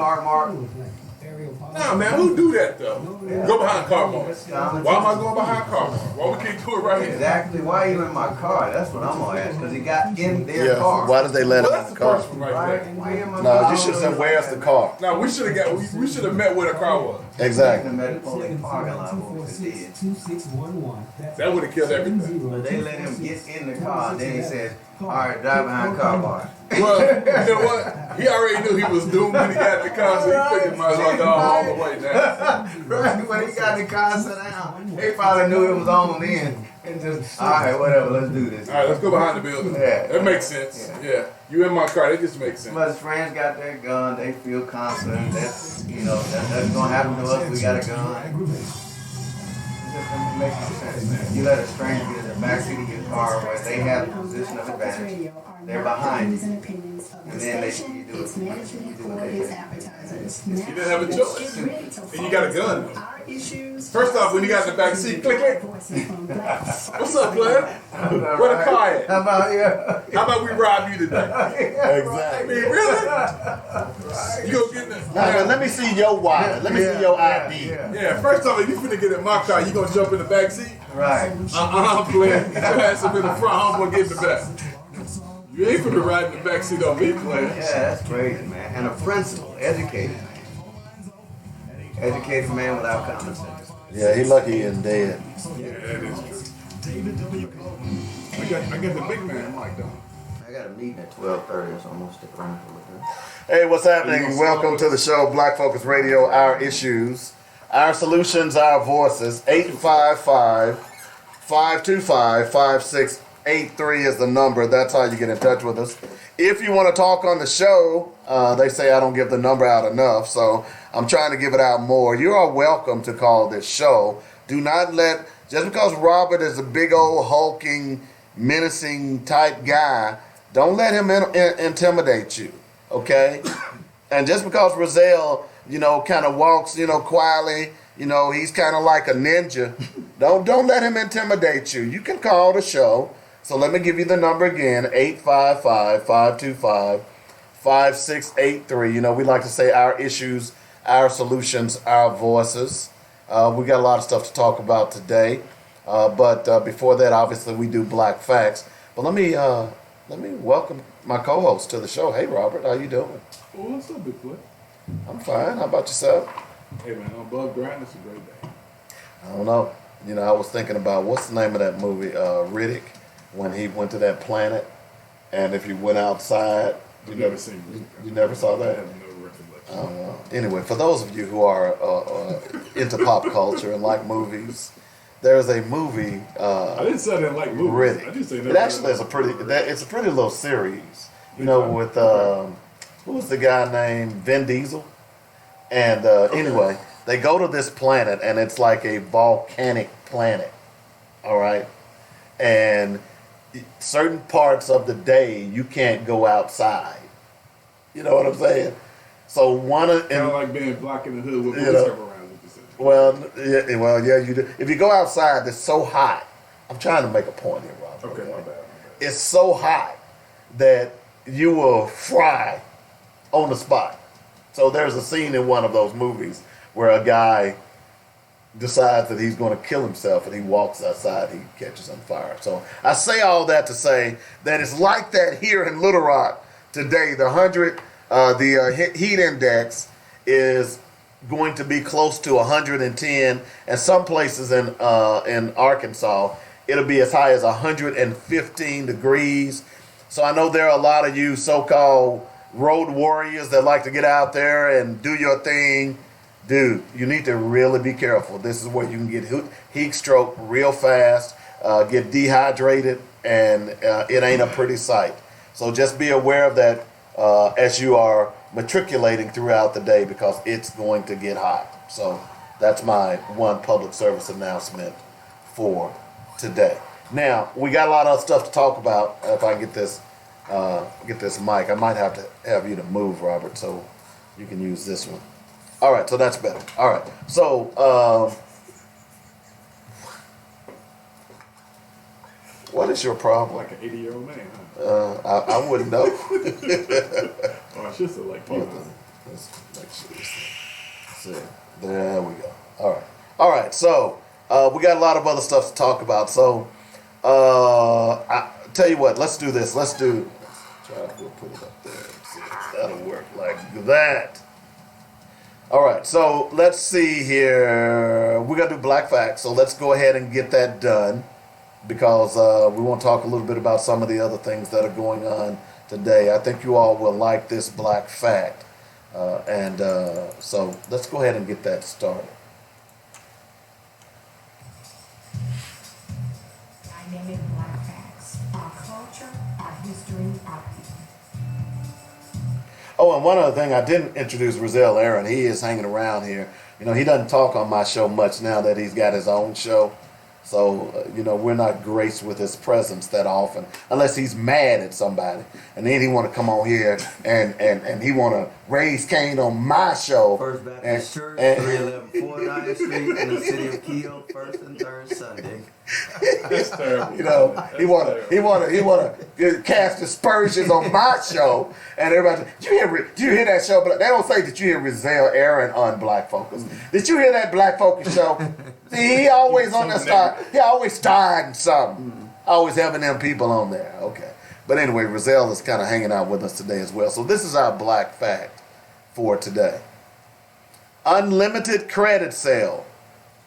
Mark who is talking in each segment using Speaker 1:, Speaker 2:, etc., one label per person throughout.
Speaker 1: car mark.
Speaker 2: Nah, man, who do that though?
Speaker 1: Yeah.
Speaker 2: Go behind car marks. Why am I going behind car marks? Why we can't do it right here?
Speaker 1: Exactly. Why are you in my car? That's what I'm gonna ask. Because he got in their car.
Speaker 3: Why did they let
Speaker 2: Well,
Speaker 3: him
Speaker 2: that's
Speaker 3: in
Speaker 2: the
Speaker 3: the car?
Speaker 2: first one right
Speaker 1: Right?
Speaker 2: there.
Speaker 1: Why you in my
Speaker 3: No,
Speaker 1: car?
Speaker 3: you should have said, where's the car?
Speaker 2: Now we should have we should have met where the car was.
Speaker 3: Exactly.
Speaker 1: The Metropolitan parking lot was did.
Speaker 2: That would have killed everything.
Speaker 1: But they let him get in the car, and then he said, "All right, drive behind car bar."
Speaker 2: Well, you know what? He already knew he was doomed when he got in the car, so he figured might as well go all the way down.
Speaker 1: Right when he got in the car, sat down. They probably knew it was on then, and just, all right, whatever, let's do this.
Speaker 2: All right, let's go behind the building.
Speaker 1: Yeah.
Speaker 2: That makes sense. Yeah. You in my car, that just makes sense.
Speaker 1: But his friends got their gun. They feel confident that that's gonna happen to us. We got a gun. It just makes sense, man. You let a stranger get in the backseat of your car where they have a position of advantage. They're behind you. And then you do it. You do what they do.
Speaker 2: You didn't have a choice. And you got a gun. First off, when you got in the back seat, click, click. What's up, player? Where the car at?
Speaker 1: How about
Speaker 2: How about we rob you today? I
Speaker 3: Exactly.
Speaker 2: mean, really? You go get in the...
Speaker 3: Now, but let me see your wallet. Let me see your ID.
Speaker 2: Yeah, first off, if you finna get in my car, you gonna jump in the back seat?
Speaker 1: Right.
Speaker 2: I'm playing. Get your ass up in the front, I'm gonna get in the back. You ain't finna ride in the back seat on me, player.
Speaker 1: Yeah, that's crazy, man. And a principal, educated man. Educated man without common sense.
Speaker 3: Yeah, he lucky and dead.
Speaker 2: Yeah, that is true. I got the big man mic though.
Speaker 1: I got a meeting at 12:30, so I'm gonna stick around for a little bit.
Speaker 3: Hey, what's happening? Welcome to the show, Black Focus Radio, Our Issues, Our Solutions, Our Voices. 855-525-5683 is the number. That's how you get in touch with us. If you want to talk on the show, they say I don't give the number out enough, so I'm trying to give it out more. You are welcome to call this show. Do not let, just because Robert is a big old hulking, menacing type guy, don't let him intimidate you, okay? And just because Roselle, kind of walks, quietly, he's kind of like a ninja, don't let him intimidate you. You can call the show. So let me give you the number again, 855-525-5683. We like to say our issues, our solutions, our voices. We got a lot of stuff to talk about today. But before that, obviously, we do Black Facts. But let me welcome my co-host to the show. Hey, Robert, how you doing?
Speaker 2: Well, what's up, big boy?
Speaker 3: I'm fine. How about yourself?
Speaker 2: Hey, man, on above ground, it's a great day.
Speaker 3: I don't know. I was thinking about, what's the name of that movie, Riddick, when he went to that planet, and if you went outside...
Speaker 2: I've never seen it.
Speaker 3: You never saw that?
Speaker 2: I have no recollection.
Speaker 3: Anyway, for those of you who are into pop culture and like movies, there's a movie.
Speaker 2: I didn't say I didn't like movies.
Speaker 3: Riddick.
Speaker 2: I just say
Speaker 3: It actually is a pretty little series. With who was the guy named Vin Diesel? And anyway, they go to this planet, and it's like a volcanic planet. All right, and certain parts of the day you can't go outside. You know what I'm saying? So
Speaker 2: kind of like being black in the hood with police come around.
Speaker 3: Well, yeah, you do. If you go outside, it's so hot. I'm trying to make a point here, Rob.
Speaker 2: Okay, my bad.
Speaker 3: It's so hot that you will fry on the spot. So there's a scene in one of those movies where a guy decides that he's going to kill himself, and he walks outside, he catches on fire. So I say all that to say that it's like that here in Little Rock today. The heat index is going to be close to 110, and some places in Arkansas it'll be as high as 115 degrees. So I know there are a lot of you so-called road warriors that like to get out there and do your thing. Dude, you need to really be careful. This is where you can get heat stroke real fast, get dehydrated, and it ain't a pretty sight. So just be aware of that as you are matriculating throughout the day, because it's going to get hot. So that's my one public service announcement for today. Now, we got a lot of stuff to talk about. If I get this mic, I might have to have you to move, Robert, so you can use this one. All right, so that's better. All right, so what is your problem?
Speaker 2: Like an 80-year-old man, huh?
Speaker 3: I wouldn't know.
Speaker 2: Oh, I should say like you.
Speaker 3: Let's make sure this thing. See, there we go. All right. So we got a lot of other stuff to talk about. So I tell you what. Let's do this. Let's try to put it up there. See if that'll work like that. All right. So let's see here. We're gonna do Black Facts. So let's go ahead and get that done because we want to talk a little bit about some of the other things that are going on today. I think you all will like this Black Fact. So let's go ahead and get that started.
Speaker 4: Dynamic Black Facts. Our culture, our history, our people.
Speaker 3: Oh, and one other thing, I didn't introduce Rizal Aaron. He is hanging around here. You know, he doesn't talk on my show much now that he's got his own show. So, we're not graced with his presence that often, unless he's mad at somebody. And then he want to come on here and he want to raise Cain on my show.
Speaker 5: First Baptist Church, 311 49th Street in the city of Kiel, first and third Sunday.
Speaker 2: That's terrible.
Speaker 3: He want to cast aspersions on my show, and everybody. Did you hear that show? But they don't say that you hear Rizal Aaron on Black Focus. Did you hear that Black Focus show? See, he always on that star. He always starring something. Always having them people on there. Okay, but anyway, Rizal is kind of hanging out with us today as well. So this is our Black Fact for today. Unlimited credit sale.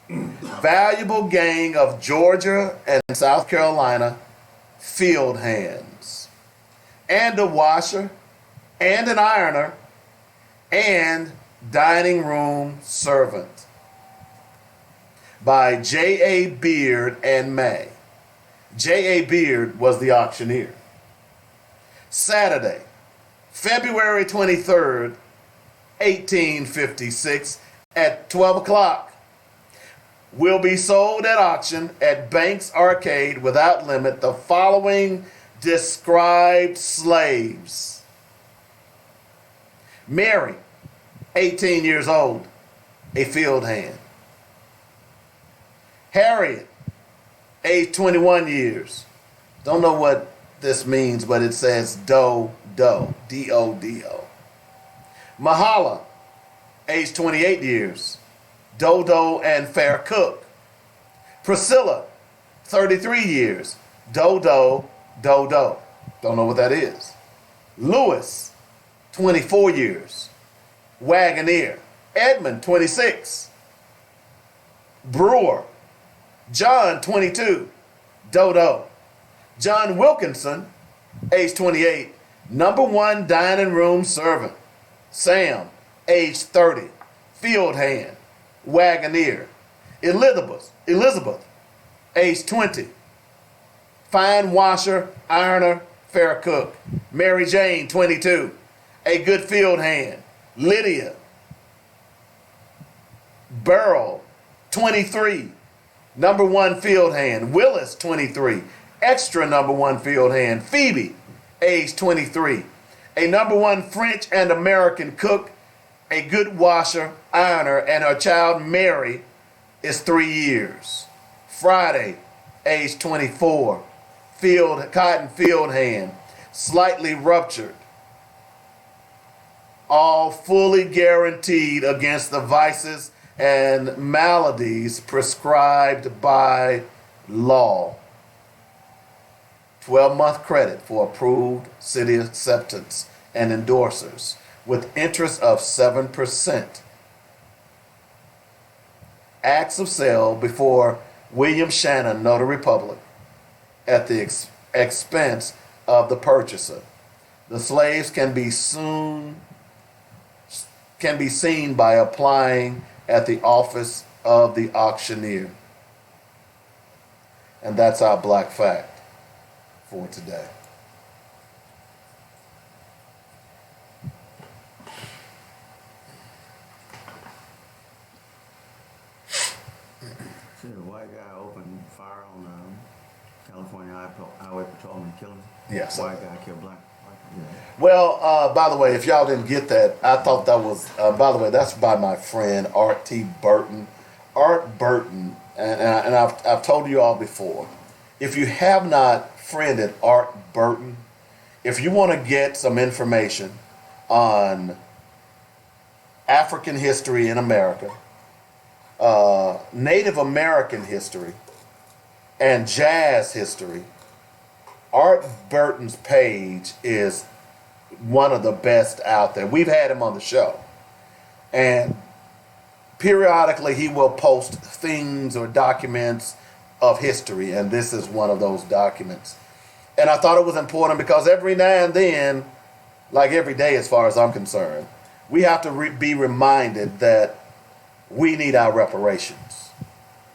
Speaker 3: Valuable gang of Georgia and South Carolina field hands, and a washer, and an ironer, and dining room servant by J.A. Beard and May. J.A. Beard was the auctioneer. Saturday, February 23rd, 1856 at 12 o'clock. Will be sold at auction at Banks Arcade without limit the following described slaves. Mary, 18 years old, a field hand. Harriet, age 21 years. Don't know what this means, but it says do-do, D-O-D-O. Mahala, age 28 years. Dodo and fair cook. Priscilla, 33 years. Dodo, dodo. Don't know what that is. Lewis, 24 years. Wagoneer. Edmund, 26. Brewer. John, 22. Dodo. John Wilkinson, age 28. Number one dining room servant. Sam, age 30. Field hand. Wagoneer. Elizabeth, age 20. Fine washer, ironer, fair cook. Mary Jane, 22. A good field hand. Lydia. Burrell, 23. Number one field hand. Willis, 23. Extra number one field hand. Phoebe, age 23. A number one French and American cook. A good washer, ironer, and her child Mary is 3 years. Friday, age 24, cotton field hand, slightly ruptured. All fully guaranteed against the vices and maladies prescribed by law. 12-month credit for approved city acceptance and endorsers, with interest of 7%. Acts of sale before William Shannon, Notary Public, at the expense of the purchaser. The slaves can be seen by applying at the office of the auctioneer. And that's our Black Fact for today.
Speaker 5: See the white guy opened fire on California Highway Patrolman killing.
Speaker 3: Yes.
Speaker 5: White guy killed black. Yeah.
Speaker 3: Well, by the way, if y'all didn't get that, I thought that was, by the way, that's by my friend Art T. Burton. Art Burton, and I've told you all before, if you have not friended Art Burton, if you want to get some information on African history in America, Native American history, and jazz history, Art Burton's page is one of the best out there. We've had him on the show. And periodically he will post things or documents of history, and this is one of those documents. And I thought it was important because every now and then, like every day as far as I'm concerned, we have to be reminded that we need our reparations.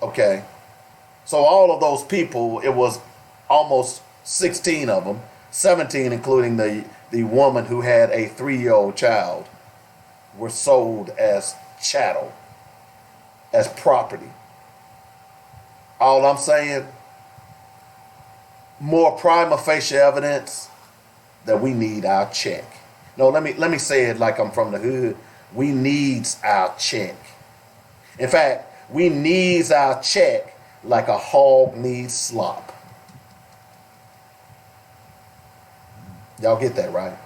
Speaker 3: Okay? So all of those people, it was almost 16 of them, 17 including the woman who had a 3-year-old child, were sold as chattel, as property. All I'm saying, more prima facie evidence that we need our check. No, let me say it like I'm from the hood. We needs our check. In fact, we needs our check like a hog needs slop. Y'all get that, right?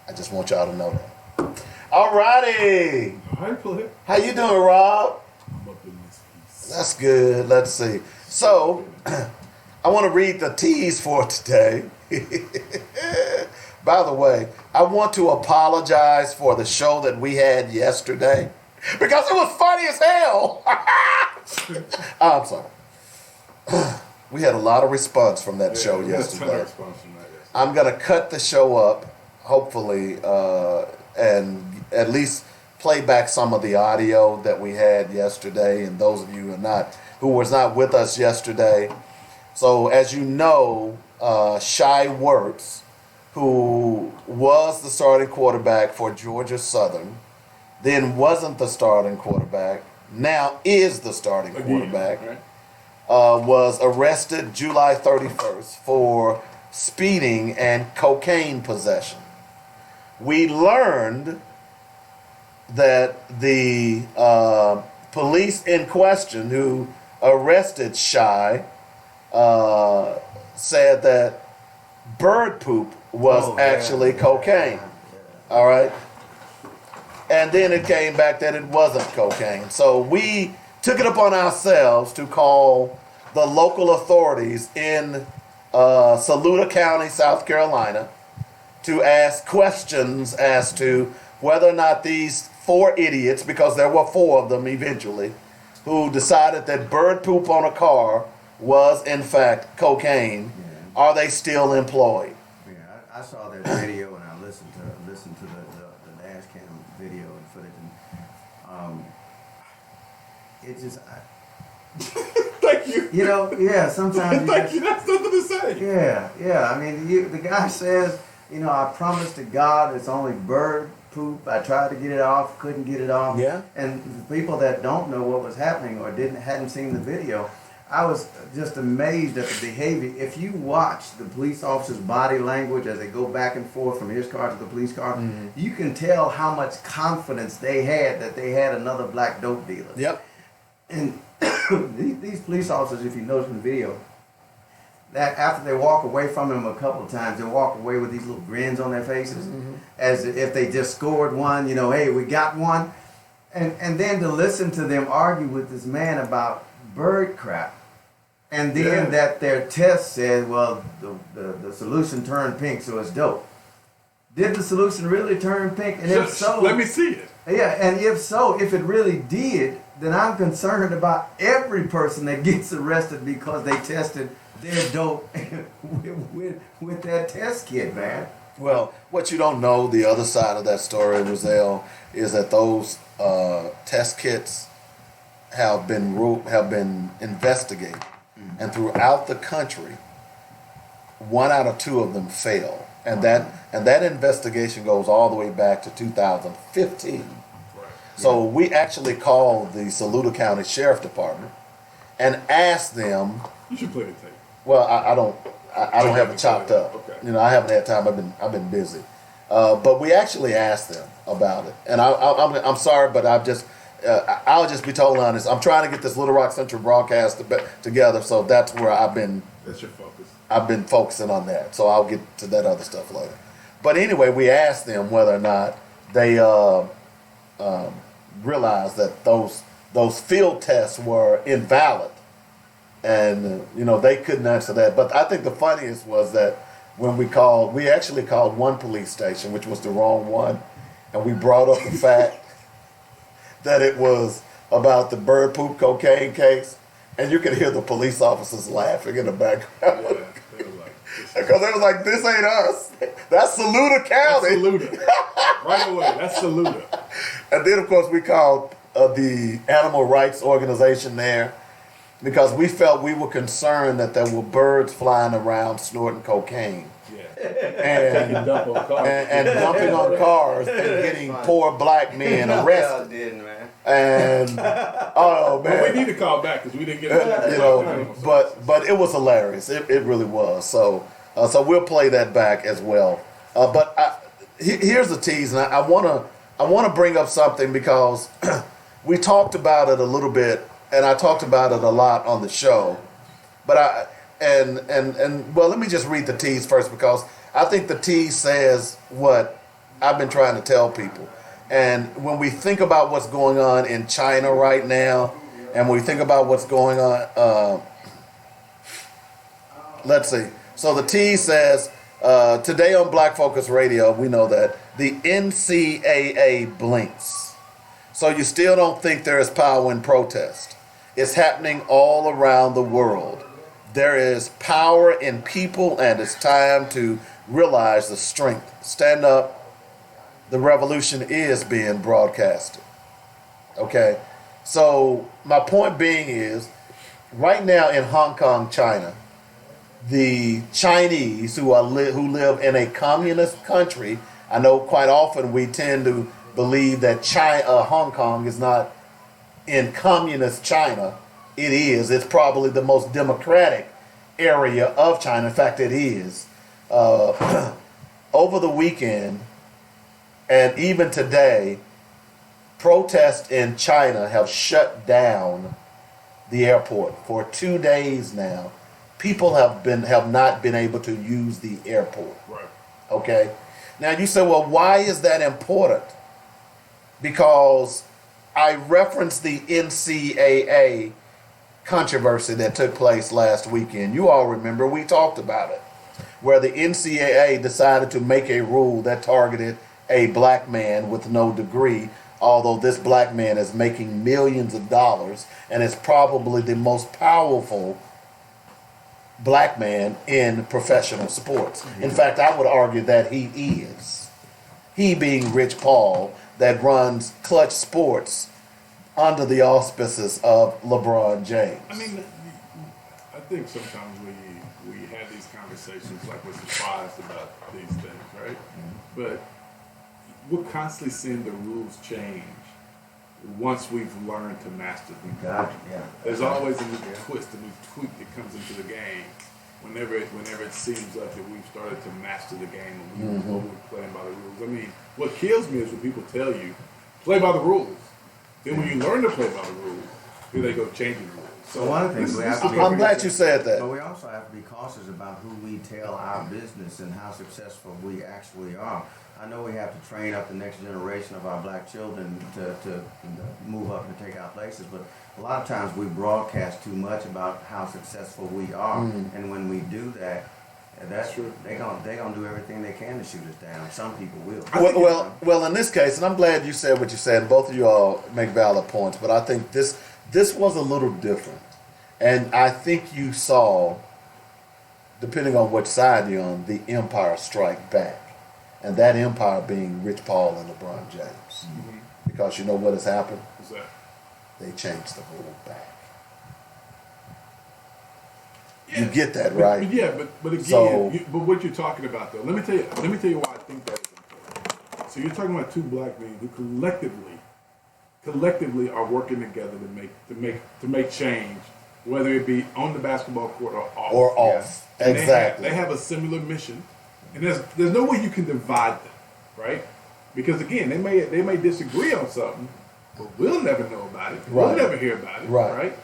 Speaker 3: I just want y'all to know that. All righty.
Speaker 2: Hi, player.
Speaker 3: How you doing, Rob?
Speaker 2: I'm up in this piece.
Speaker 3: That's good. Let's see. So, I want to read the tease for today. By the way, I want to apologize for the show that we had yesterday because it was funny as hell. I'm sorry. We had a lot of response from that show yesterday. I'm going to cut the show up, hopefully, and at least play back some of the audio that we had yesterday. And those of you who was not with us yesterday. So as you know, Shai Wertz, who was the starting quarterback for Georgia Southern, then wasn't the starting quarterback, now is the starting quarterback, was arrested July 31st for speeding and cocaine possession. We learned that the police in question who arrested Shai said that bird poop was actually cocaine. All right. And then it came back that it wasn't cocaine. So we took it upon ourselves to call the local authorities in Saluda County, South Carolina, to ask questions as to whether or not these 4 idiots, because there were 4 of them eventually, who decided that bird poop on a car was in fact cocaine, are they still employed?
Speaker 5: Yeah, I saw that video and I listened to the dash cam video and footage, and it just
Speaker 2: Thank you.
Speaker 5: you know, yeah, sometimes
Speaker 2: Thank you. That's nothing to say.
Speaker 5: yeah. I mean, the guy says, I promised to God it's only bird poop. I tried to get it off, couldn't get it off.
Speaker 3: Yeah.
Speaker 5: And the people that don't know what was happening or hadn't seen the video, I was just amazed at the behavior. If you watch the police officer's body language as they go back and forth from his car to the police car, you can tell how much confidence they had that they had another black dope dealer.
Speaker 3: Yep.
Speaker 5: And these police officers, if you notice in the video, that after they walk away from him a couple of times, they walk away with these little grins on their faces, as if they just scored one, hey, we got one. And then to listen to them argue with this man about bird crap. And then that their test said, well, the solution turned pink, so it's dope. Did the solution really turn pink? And if so,
Speaker 2: let me see it.
Speaker 5: Yeah, and if so, if it really did, then I'm concerned about every person that gets arrested because they tested their dope with that test kit, man.
Speaker 3: Well, what you don't know, the other side of that story, Roselle, is that those test kits have been investigated, and throughout the country, 1 out of 2 of them fail, and that investigation goes all the way back to 2015. So we actually called the Saluda County Sheriff Department and asked them.
Speaker 2: You should play the tape.
Speaker 3: Well, I don't have it chopped up.
Speaker 2: Okay.
Speaker 3: I haven't had time. I've been busy. But we actually asked them about it, and I'm sorry, but I'll just be totally honest. I'm trying to get this Little Rock Central broadcast together, so that's where
Speaker 2: That's your focus.
Speaker 3: I've been focusing on that. So I'll get to that other stuff later. But anyway, we asked them whether or not they realized that those field tests were invalid, and they couldn't answer that. But I think the funniest was that when we actually called one police station, which was the wrong one, and we brought up the fact that it was about the bird poop cocaine case, and you could hear the police officers laughing in the background. Because they was like, this ain't us. That's Saluda County.
Speaker 2: That's Saluda. Right away, that's Saluda.
Speaker 3: And then, of course, we called the animal rights organization there because we felt we were concerned that there were birds flying around snorting cocaine. And dumping on cars and getting poor black men arrested. And oh man,
Speaker 2: well, we need to call back because we didn't get it.
Speaker 3: But it was hilarious. It really was. So we'll play that back as well. But here's the tease, and I wanna bring up something because we talked about it a little bit, and I talked about it a lot on the show. But well, let me just read the tease first because I think the tease says what I've been trying to tell people. And when we think about what's going on in China right now, and when we think about what's going on, let's see. So the tease says, today on Black Focus Radio, we know that the NCAA blinks. So you still don't think there is power in protest. It's happening all around the world. There is power in people, and it's time to realize the strength. Stand up. The revolution is being broadcasted. Okay? So my point being is, right now in Hong Kong, China, the Chinese who live in a communist country, I know quite often we tend to believe that Hong Kong is not in communist China. It is. It's probably the most democratic area of China. In fact, it is. Over the weekend, and even today, protests in China have shut down the airport for 2 days now. People have not been able to use the airport.
Speaker 2: Right.
Speaker 3: Okay. Now you say, well, why is that important? Because I referenced the NCAA controversy that took place last weekend. You all remember we talked about it, where the NCAA decided to make a rule that targeted a black man with no degree, although this black man is making millions of dollars and is probably the most powerful black man in professional sports. In fact, I would argue that he is. He being Rich Paul, that runs Clutch Sports under the auspices of LeBron James.
Speaker 2: I mean, I think sometimes we have these conversations like we're surprised about these things, right? Mm-hmm. But we're constantly seeing the rules change once we've learned to master them.
Speaker 5: Gotcha. Yeah.
Speaker 2: There's always a new twist, a new tweak that comes into the game whenever it seems like that we've started to master the game and we're playing by the rules. I mean, what kills me is when people tell you, play by the rules. Then when you learn to play by the rules, here they go changing the rules.
Speaker 5: So one of the things we have to be,
Speaker 3: I'm glad you said that.
Speaker 5: but we also have to be cautious about who we tell our business and how successful we actually are. I know we have to train up the next generation of our black children to move up and take our places, but a lot of times we broadcast too much about how successful we are, and when we do that, that's true. They're gonna do everything they can to shoot us down. Some people will.
Speaker 3: Well, in this case, and I'm glad you said what you said. Both of you all make valid points, but I think this was a little different, and I think you saw, depending on which side you're on, the empire strike back. And that empire being Rich Paul and LeBron James. Mm-hmm. Because you know what has happened?
Speaker 2: What's that?
Speaker 3: They changed the rule back. Yeah. You get that, right?
Speaker 2: But again, but what you're talking about though, let me tell you why I think that is important. So you're talking about two black men who collectively are working together to make change, whether it be on the basketball court or off.
Speaker 3: Or off.
Speaker 2: Yeah.
Speaker 3: Exactly.
Speaker 2: They have a similar mission. And there's no way you can divide them, right? Because again, they may disagree on something, but we'll never know about it. Right. We'll never hear about it, right?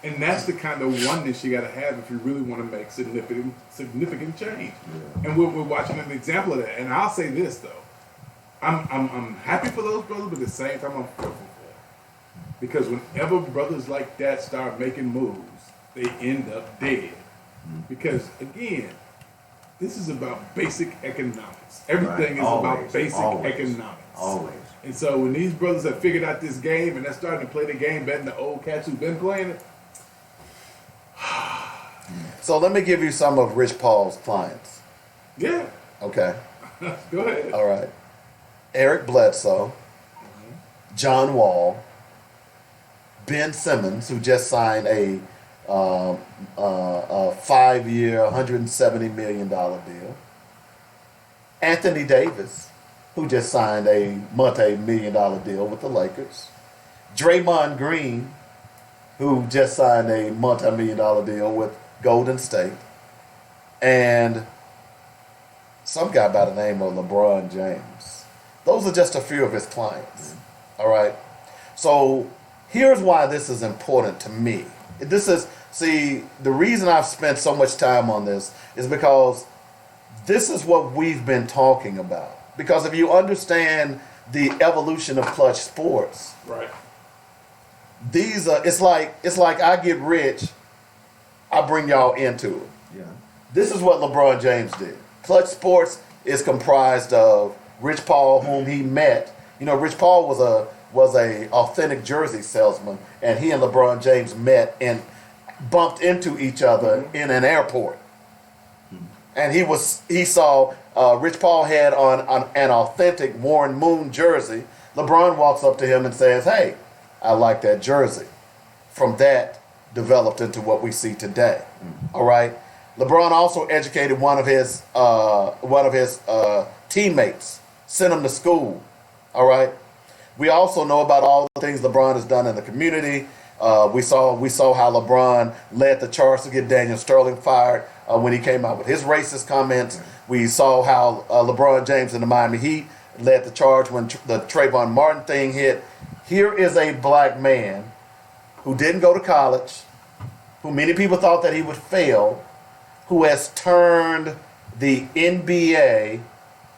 Speaker 2: And that's the kind of oneness you got to have if you really want to make significant change. Yeah. And we're watching an example of that. And I'll say this though, I'm happy for those brothers, but at the same time I'm fearful for them. Because whenever brothers like that start making moves, they end up dead. Because again, this is about basic economics. Everything is about basic economics.
Speaker 5: Always.
Speaker 2: And so when these brothers have figured out this game and they're starting to play the game better than the old cats who've been playing it.
Speaker 3: So let me give you some of Rich Paul's clients.
Speaker 2: Yeah.
Speaker 3: Okay.
Speaker 2: Go ahead.
Speaker 3: All right. Eric Bledsoe, John Wall, Ben Simmons, who just signed a 5-year, $170 million deal. Anthony Davis, who just signed a multi-million-dollar deal with the Lakers. Draymond Green, who just signed a multi-million-dollar deal with Golden State. And some guy by the name of LeBron James. Those are just a few of his clients. All right. So here's why this is important to me. The reason I've spent so much time on this is because this is what we've been talking about. Because if you understand the evolution of clutch sports,
Speaker 2: Right.
Speaker 3: it's like I get rich, I bring y'all into it.
Speaker 5: Yeah.
Speaker 3: This is what LeBron James did. Clutch Sports is comprised of Rich Paul, whom he met. You know, Rich Paul was a authentic jersey salesman, and he and LeBron James met and bumped into each other in an airport. And he saw Rich Paul had on an authentic Warren Moon jersey. LeBron walks up to him and says, "Hey, I like that jersey." From that developed into what we see today. All right. LeBron also educated one of his teammates, sent him to school. All right. We also know about all the things LeBron has done in the community. We saw how LeBron led the charge to get Daniel Sterling fired when he came out with his racist comments. We saw how LeBron James and the Miami Heat led the charge when the Trayvon Martin thing hit. Here is a black man who didn't go to college, who many people thought that he would fail, who has turned the NBA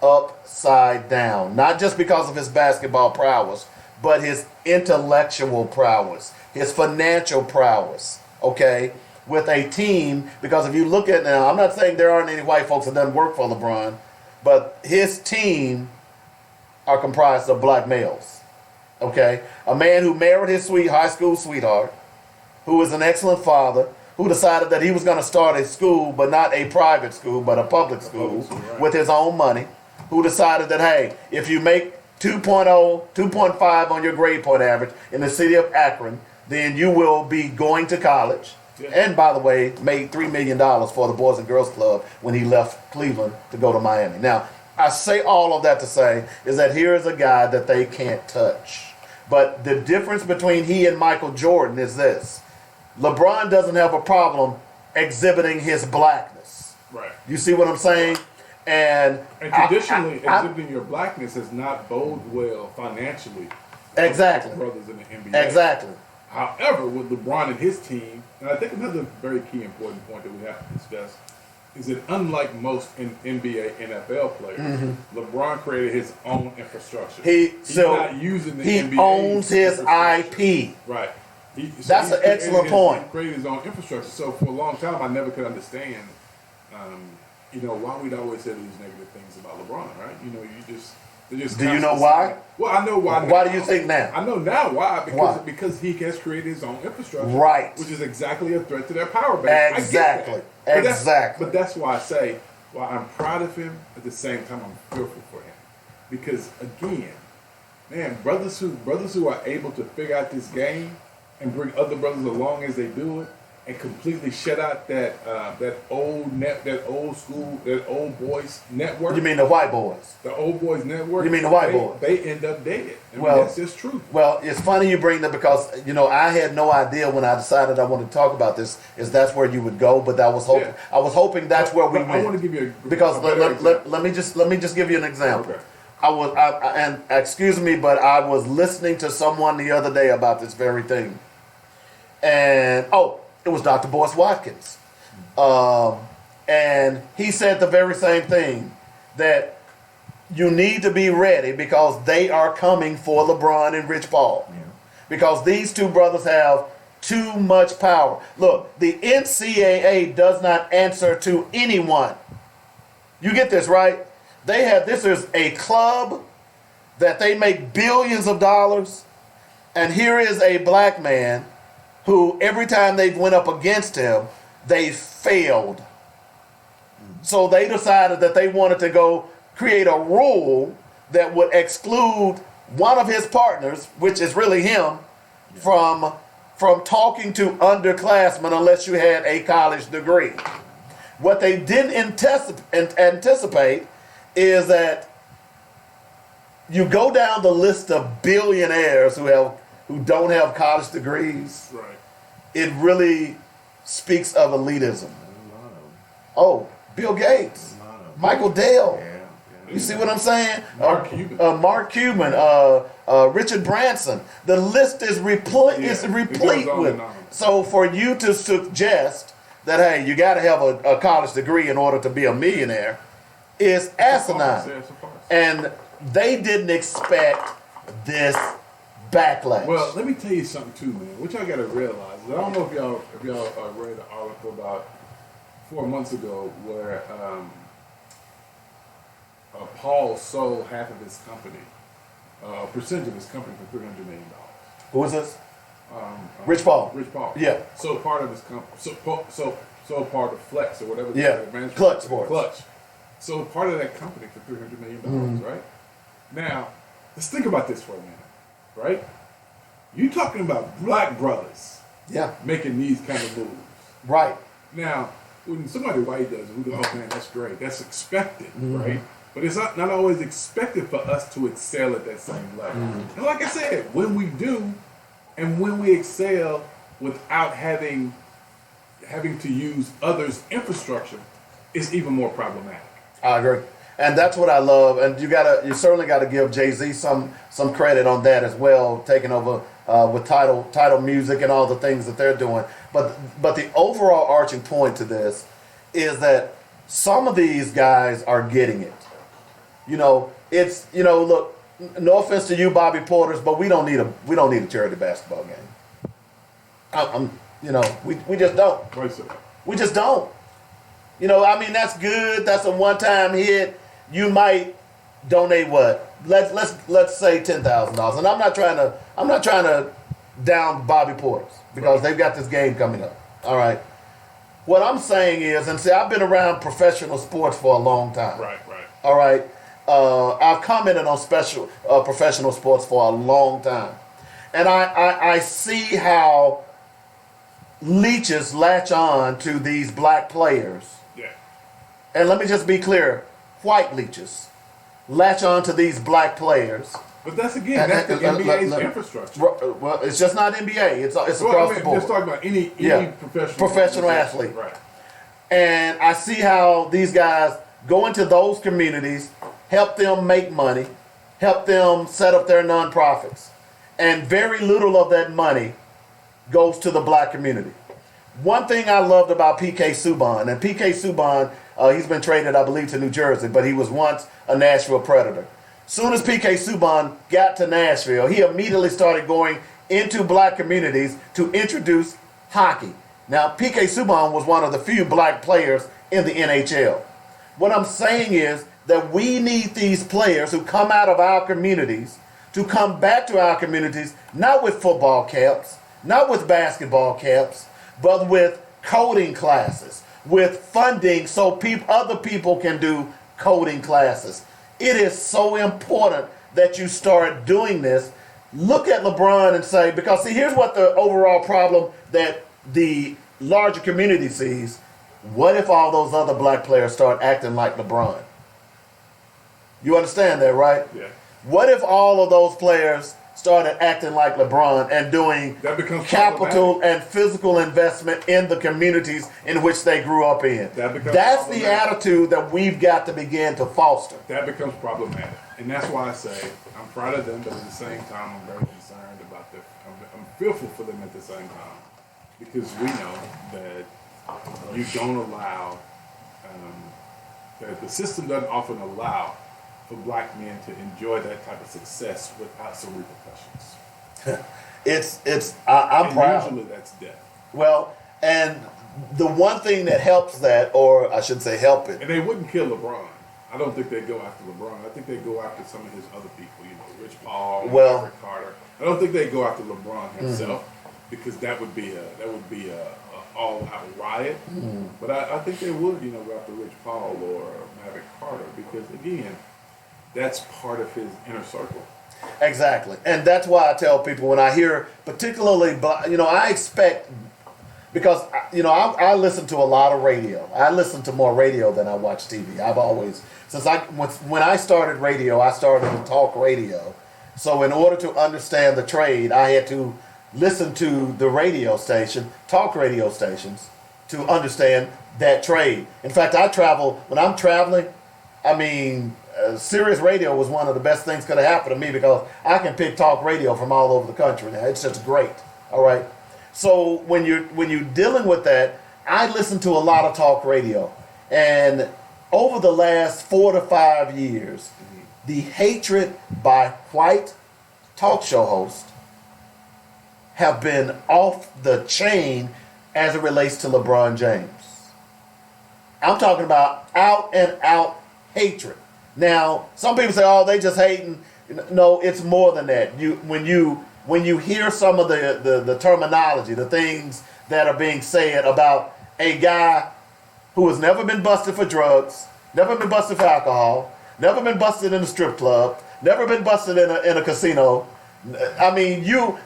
Speaker 3: upside down. Not just because of his basketball prowess, but his intellectual prowess, his financial prowess, okay? With a team, because if you look at now, I'm not saying there aren't any white folks that doesn't work for LeBron, but his team are comprised of black males, okay? A man who married his high school sweetheart, who is an excellent father, who decided that he was going to start a school, but not a private school, but a public school,
Speaker 2: right,
Speaker 3: with his own money, who decided that, hey, if you make 2.0, 2.5 on your grade point average in the city of Akron, then you will be going to college.
Speaker 2: Yeah.
Speaker 3: And by the way, made $3 million for the Boys and Girls Club when he left Cleveland to go to Miami. Now, I say all of that to say is that here is a guy that they can't touch. But the difference between he and Michael Jordan is this. LeBron doesn't have a problem exhibiting his blackness.
Speaker 2: Right.
Speaker 3: You see what I'm saying? And
Speaker 2: traditionally, exhibiting your blackness has not bode well financially.
Speaker 3: Exactly.
Speaker 2: For brothers in the NBA.
Speaker 3: Exactly.
Speaker 2: However, with LeBron and his team, and I think another very key important point that we have to discuss is that unlike most NBA, NFL players, LeBron created his own infrastructure. He's not using the NBA.
Speaker 3: He owns his IP.
Speaker 2: Right.
Speaker 3: That's an excellent point.
Speaker 2: He created his own infrastructure. So for a long time, I never could understand, why we'd always say these negative things about LeBron, right? They just.
Speaker 3: Do you know why?
Speaker 2: Well, I know why.
Speaker 3: Why do you think now?
Speaker 2: I know now why. Because he has created his own infrastructure,
Speaker 3: right?
Speaker 2: Which is exactly a threat to their power base.
Speaker 3: Exactly.
Speaker 2: But that's why I say, while I'm proud of him, at the same time I'm fearful for him, because again, man, brothers who are able to figure out this game and bring other brothers along as they do it, and completely shut out that old boys network.
Speaker 3: You mean the white boys?
Speaker 2: The old boys network.
Speaker 3: You mean the white boys?
Speaker 2: They end up dead. That's just true.
Speaker 3: Well, it's funny you bring that because I had no idea when I decided I wanted to talk about this is that's where you would go, but I was hoping hoping that's where we went.
Speaker 2: I want to give you
Speaker 3: let me just give you an example.
Speaker 2: Okay.
Speaker 3: And excuse me, but I was listening to someone the other day about this very thing, and it was Dr. Boyce Watkins. And he said the very same thing, that, you need to be ready because they are coming for LeBron and Rich Paul.
Speaker 5: Yeah.
Speaker 3: Because these two brothers have too much power. Look, the NCAA does not answer to anyone. You get this, right? This is a club that they make billions of dollars, and here is a black man who every time they went up against him, they failed. So they decided that they wanted to go create a rule that would exclude one of his partners, which is really him, from talking to underclassmen unless you had a college degree. What they didn't anticipate is that you go down the list of billionaires who don't have college degrees.
Speaker 2: Right.
Speaker 3: It really speaks of elitism. Oh, Bill Gates, Michael Dell.
Speaker 5: Yeah.
Speaker 3: You see what I'm saying?
Speaker 2: Mark Cuban.
Speaker 3: Mark Cuban, Richard Branson. The list is replete
Speaker 2: It goes on
Speaker 3: with.
Speaker 2: and on.
Speaker 3: So for you to suggest that, hey, you got to have a college degree in order to be a millionaire is asinine.
Speaker 2: It's a farce.
Speaker 3: And they didn't expect this backlash.
Speaker 2: Well, let me tell you something too, man. What y'all gotta realize is I don't know if y'all read an article about 4 months ago where Paul sold half of his company, a percentage of his company for $300 million.
Speaker 3: Who is this? Rich Paul.
Speaker 2: Rich Paul.
Speaker 3: Yeah.
Speaker 2: So part of his company. So part of Flex or whatever.
Speaker 3: Yeah.
Speaker 2: management-
Speaker 3: Clutch Sports.
Speaker 2: Clutch. So part of that company for $300 million, right? Now, let's think about this for a minute, right? You talking about black brothers
Speaker 3: Yeah.
Speaker 2: making these kind of moves.
Speaker 3: Right.
Speaker 2: Now, when somebody white does it, we go, oh man, that's great. That's expected, right? But it's not always expected for us to excel at that same level. And like I said, when we do, and when we excel without having to use others' infrastructure, it's even more problematic.
Speaker 3: I agree, and that's what I love. And you certainly gotta give Jay-Z some credit on that as well, taking over with title music and all the things that they're doing. But the overall arching point to this is that some of these guys are getting it. Look, no offense to you, Bobby Porters, but we don't need a charity basketball game. We just don't.
Speaker 2: Right, sir.
Speaker 3: We just don't. That's good. That's a one-time hit. You might donate what? Let's say $10,000. And I'm not trying to down Bobby Porters because they've got this game coming up. All right. What I'm saying is, and see, I've been around professional sports for a long time.
Speaker 2: Right.
Speaker 3: All right. I've commented on professional sports for a long time, and I see how leeches latch on to these black players.
Speaker 2: Yeah.
Speaker 3: And let me just be clear, white leeches latch on to these black players.
Speaker 2: But that's the NBA's infrastructure.
Speaker 3: Well, it's just not NBA. It's across the board.
Speaker 2: Let's talk about any
Speaker 3: professional athlete.
Speaker 2: Right.
Speaker 3: And I see how these guys go into those communities, help them make money, help them set up their nonprofits. And very little of that money goes to the black community. One thing I loved about PK Subban, and PK Subban, he's been traded, I believe, to New Jersey, but he was once a Nashville Predator. Soon as PK Subban got to Nashville, he immediately started going into black communities to introduce hockey. Now, PK Subban was one of the few black players in the NHL. What I'm saying is that we need these players who come out of our communities to come back to our communities, not with football caps, not with basketball caps, but with coding classes, with funding so other people can do coding classes. It is so important that you start doing this. Look at LeBron and say, because see, here's what the overall problem that the larger community sees. What if all those other black players start acting like LeBron? You understand that, right?
Speaker 2: Yeah.
Speaker 3: What if all of those players started acting like LeBron and doing capital and physical investment in the communities in which they grew up in? That's the attitude that we've got to begin to foster.
Speaker 2: That becomes problematic. And that's why I say I'm proud of them, but at the same time, I'm very concerned about them. I'm fearful for them at the same time because we know that you don't allow, that the system doesn't often allow for black men to enjoy that type of success without some repercussions.
Speaker 3: I'm
Speaker 2: And
Speaker 3: proud.
Speaker 2: usually that's death.
Speaker 3: Well, and the one thing that helps that, or I should say help it,
Speaker 2: And they wouldn't kill LeBron. I don't think they'd go after LeBron. I think they'd go after some of his other people, Rich Paul,
Speaker 3: Well-
Speaker 2: Eric Carter. I don't think they'd go after LeBron himself because that would be a all-out riot. But I think they would, go after Rich Paul or Maverick Carter because, again, that's part of his inner circle.
Speaker 3: exactly. And that's why I tell people when I hear particularly, I expect, because, I listen to a lot of radio. I listen to more radio than I watch TV. I've always, when I started radio, I started in talk radio. So in order to understand the trade, I had to listen to the radio station, talk radio stations, to understand that trade. In fact, when I'm traveling, Sirius Radio was one of the best things could have happened to me because I can pick talk radio from all over the country now. It's just great. All right. So when you're dealing with that, I listen to a lot of talk radio. And over the last 4 to 5 years, the hatred by white talk show hosts have been off the chain as it relates to LeBron James. I'm talking about out and out hatred. Now, some people say, "Oh, they just hating." No, it's more than that. When you hear some of the terminology, the things that are being said about a guy who has never been busted for drugs, never been busted for alcohol, never been busted in a strip club, never been busted in a casino.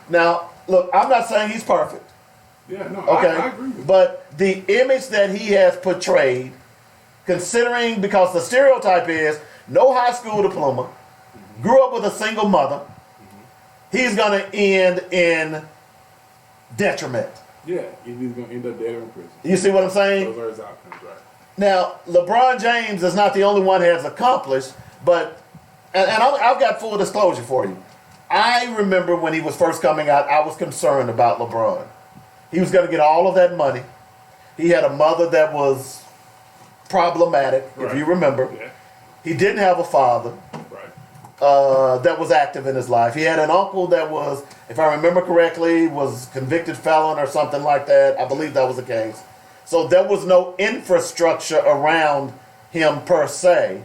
Speaker 3: Now look, I'm not saying he's perfect.
Speaker 2: Yeah, no,
Speaker 3: Okay,
Speaker 2: I agree with you.
Speaker 3: but the image that he has portrayed, considering because the stereotype is no high school diploma, grew up with a single mother, he's going to end in detriment.
Speaker 2: Yeah, he's going to end up dead or in prison.
Speaker 3: You see what I'm saying?
Speaker 2: Those are his outcomes, right?
Speaker 3: Now, LeBron James is not the only one who has accomplished, but, and I've got full disclosure for you. I remember when he was first coming out, I was concerned about LeBron. He was going to get all of that money. He had a mother that was problematic, if you remember.
Speaker 2: Yeah,
Speaker 3: He didn't have a father
Speaker 2: right.
Speaker 3: that was active in his life. He had an uncle that was, if I remember correctly, was convicted felon or something like that. I believe that was the case. So there was no infrastructure around him per se.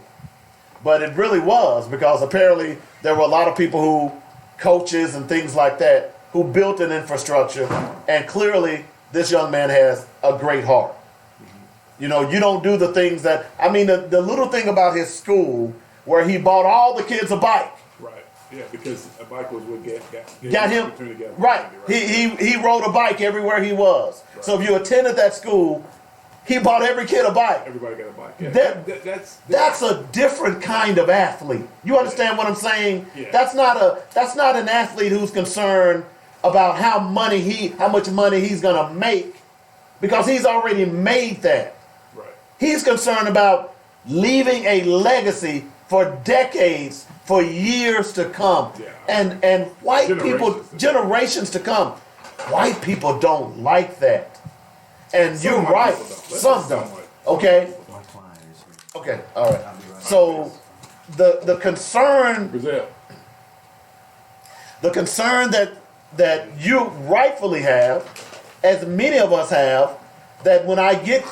Speaker 3: But it really was because apparently there were a lot of people who, coaches and things like that, who built an infrastructure. And clearly this young man has a great heart. You don't do the things that, the little thing about his school where he bought all the kids a bike.
Speaker 2: Right. Yeah, because a bike was what
Speaker 3: Got him,
Speaker 2: opportunity to get
Speaker 3: right.
Speaker 2: opportunity,
Speaker 3: He rode a bike everywhere he was.
Speaker 2: Right.
Speaker 3: So if you attended that school, he bought every kid a bike.
Speaker 2: Everybody got a bike. Yeah.
Speaker 3: That's a different kind of athlete. You understand what I'm saying?
Speaker 2: Yeah.
Speaker 3: That's not an athlete who's concerned about how much money he's gonna make because he's already made that.
Speaker 2: Right.
Speaker 3: He's concerned about leaving a legacy for decades, for years to come.
Speaker 2: Yeah.
Speaker 3: And white people, generations to come. White people don't like that. And
Speaker 2: Some
Speaker 3: you're
Speaker 2: white
Speaker 3: right.
Speaker 2: people don't. Let's
Speaker 3: Some
Speaker 2: just
Speaker 3: don't.
Speaker 2: somewhat.
Speaker 3: Okay?
Speaker 5: My client is here.
Speaker 3: Okay, all right.
Speaker 5: I'll be right
Speaker 3: So the concern
Speaker 2: Brazil.
Speaker 3: that you rightfully have, as many of us have, that when I get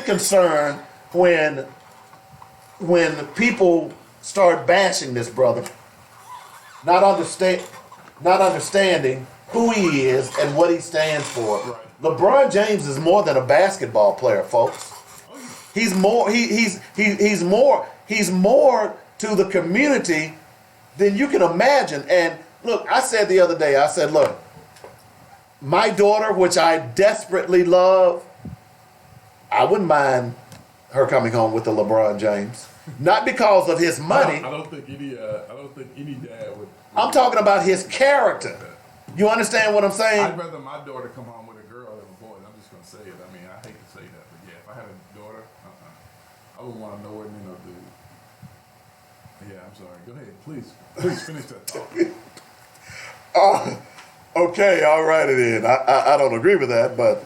Speaker 3: concerned when people start bashing this brother, not understanding who he is and what he stands for.
Speaker 2: Right.
Speaker 3: LeBron James is more than a basketball player, folks. He's more he's more to the community than you can imagine. And look, I said the other day, look, my daughter, which I desperately love, I wouldn't mind her coming home with the LeBron James. Not because of his money.
Speaker 2: I don't think any dad would.
Speaker 3: I'm talking about his character. You understand what I'm saying?
Speaker 2: I'd rather my daughter come home with a girl than a boy. I'm just gonna say it. I hate to say that, but yeah, if I had a daughter, I wouldn't want to know her than no dude. Yeah, I'm sorry. Go ahead, please finish that thought.
Speaker 3: Okay, all righty then. I don't agree with that, but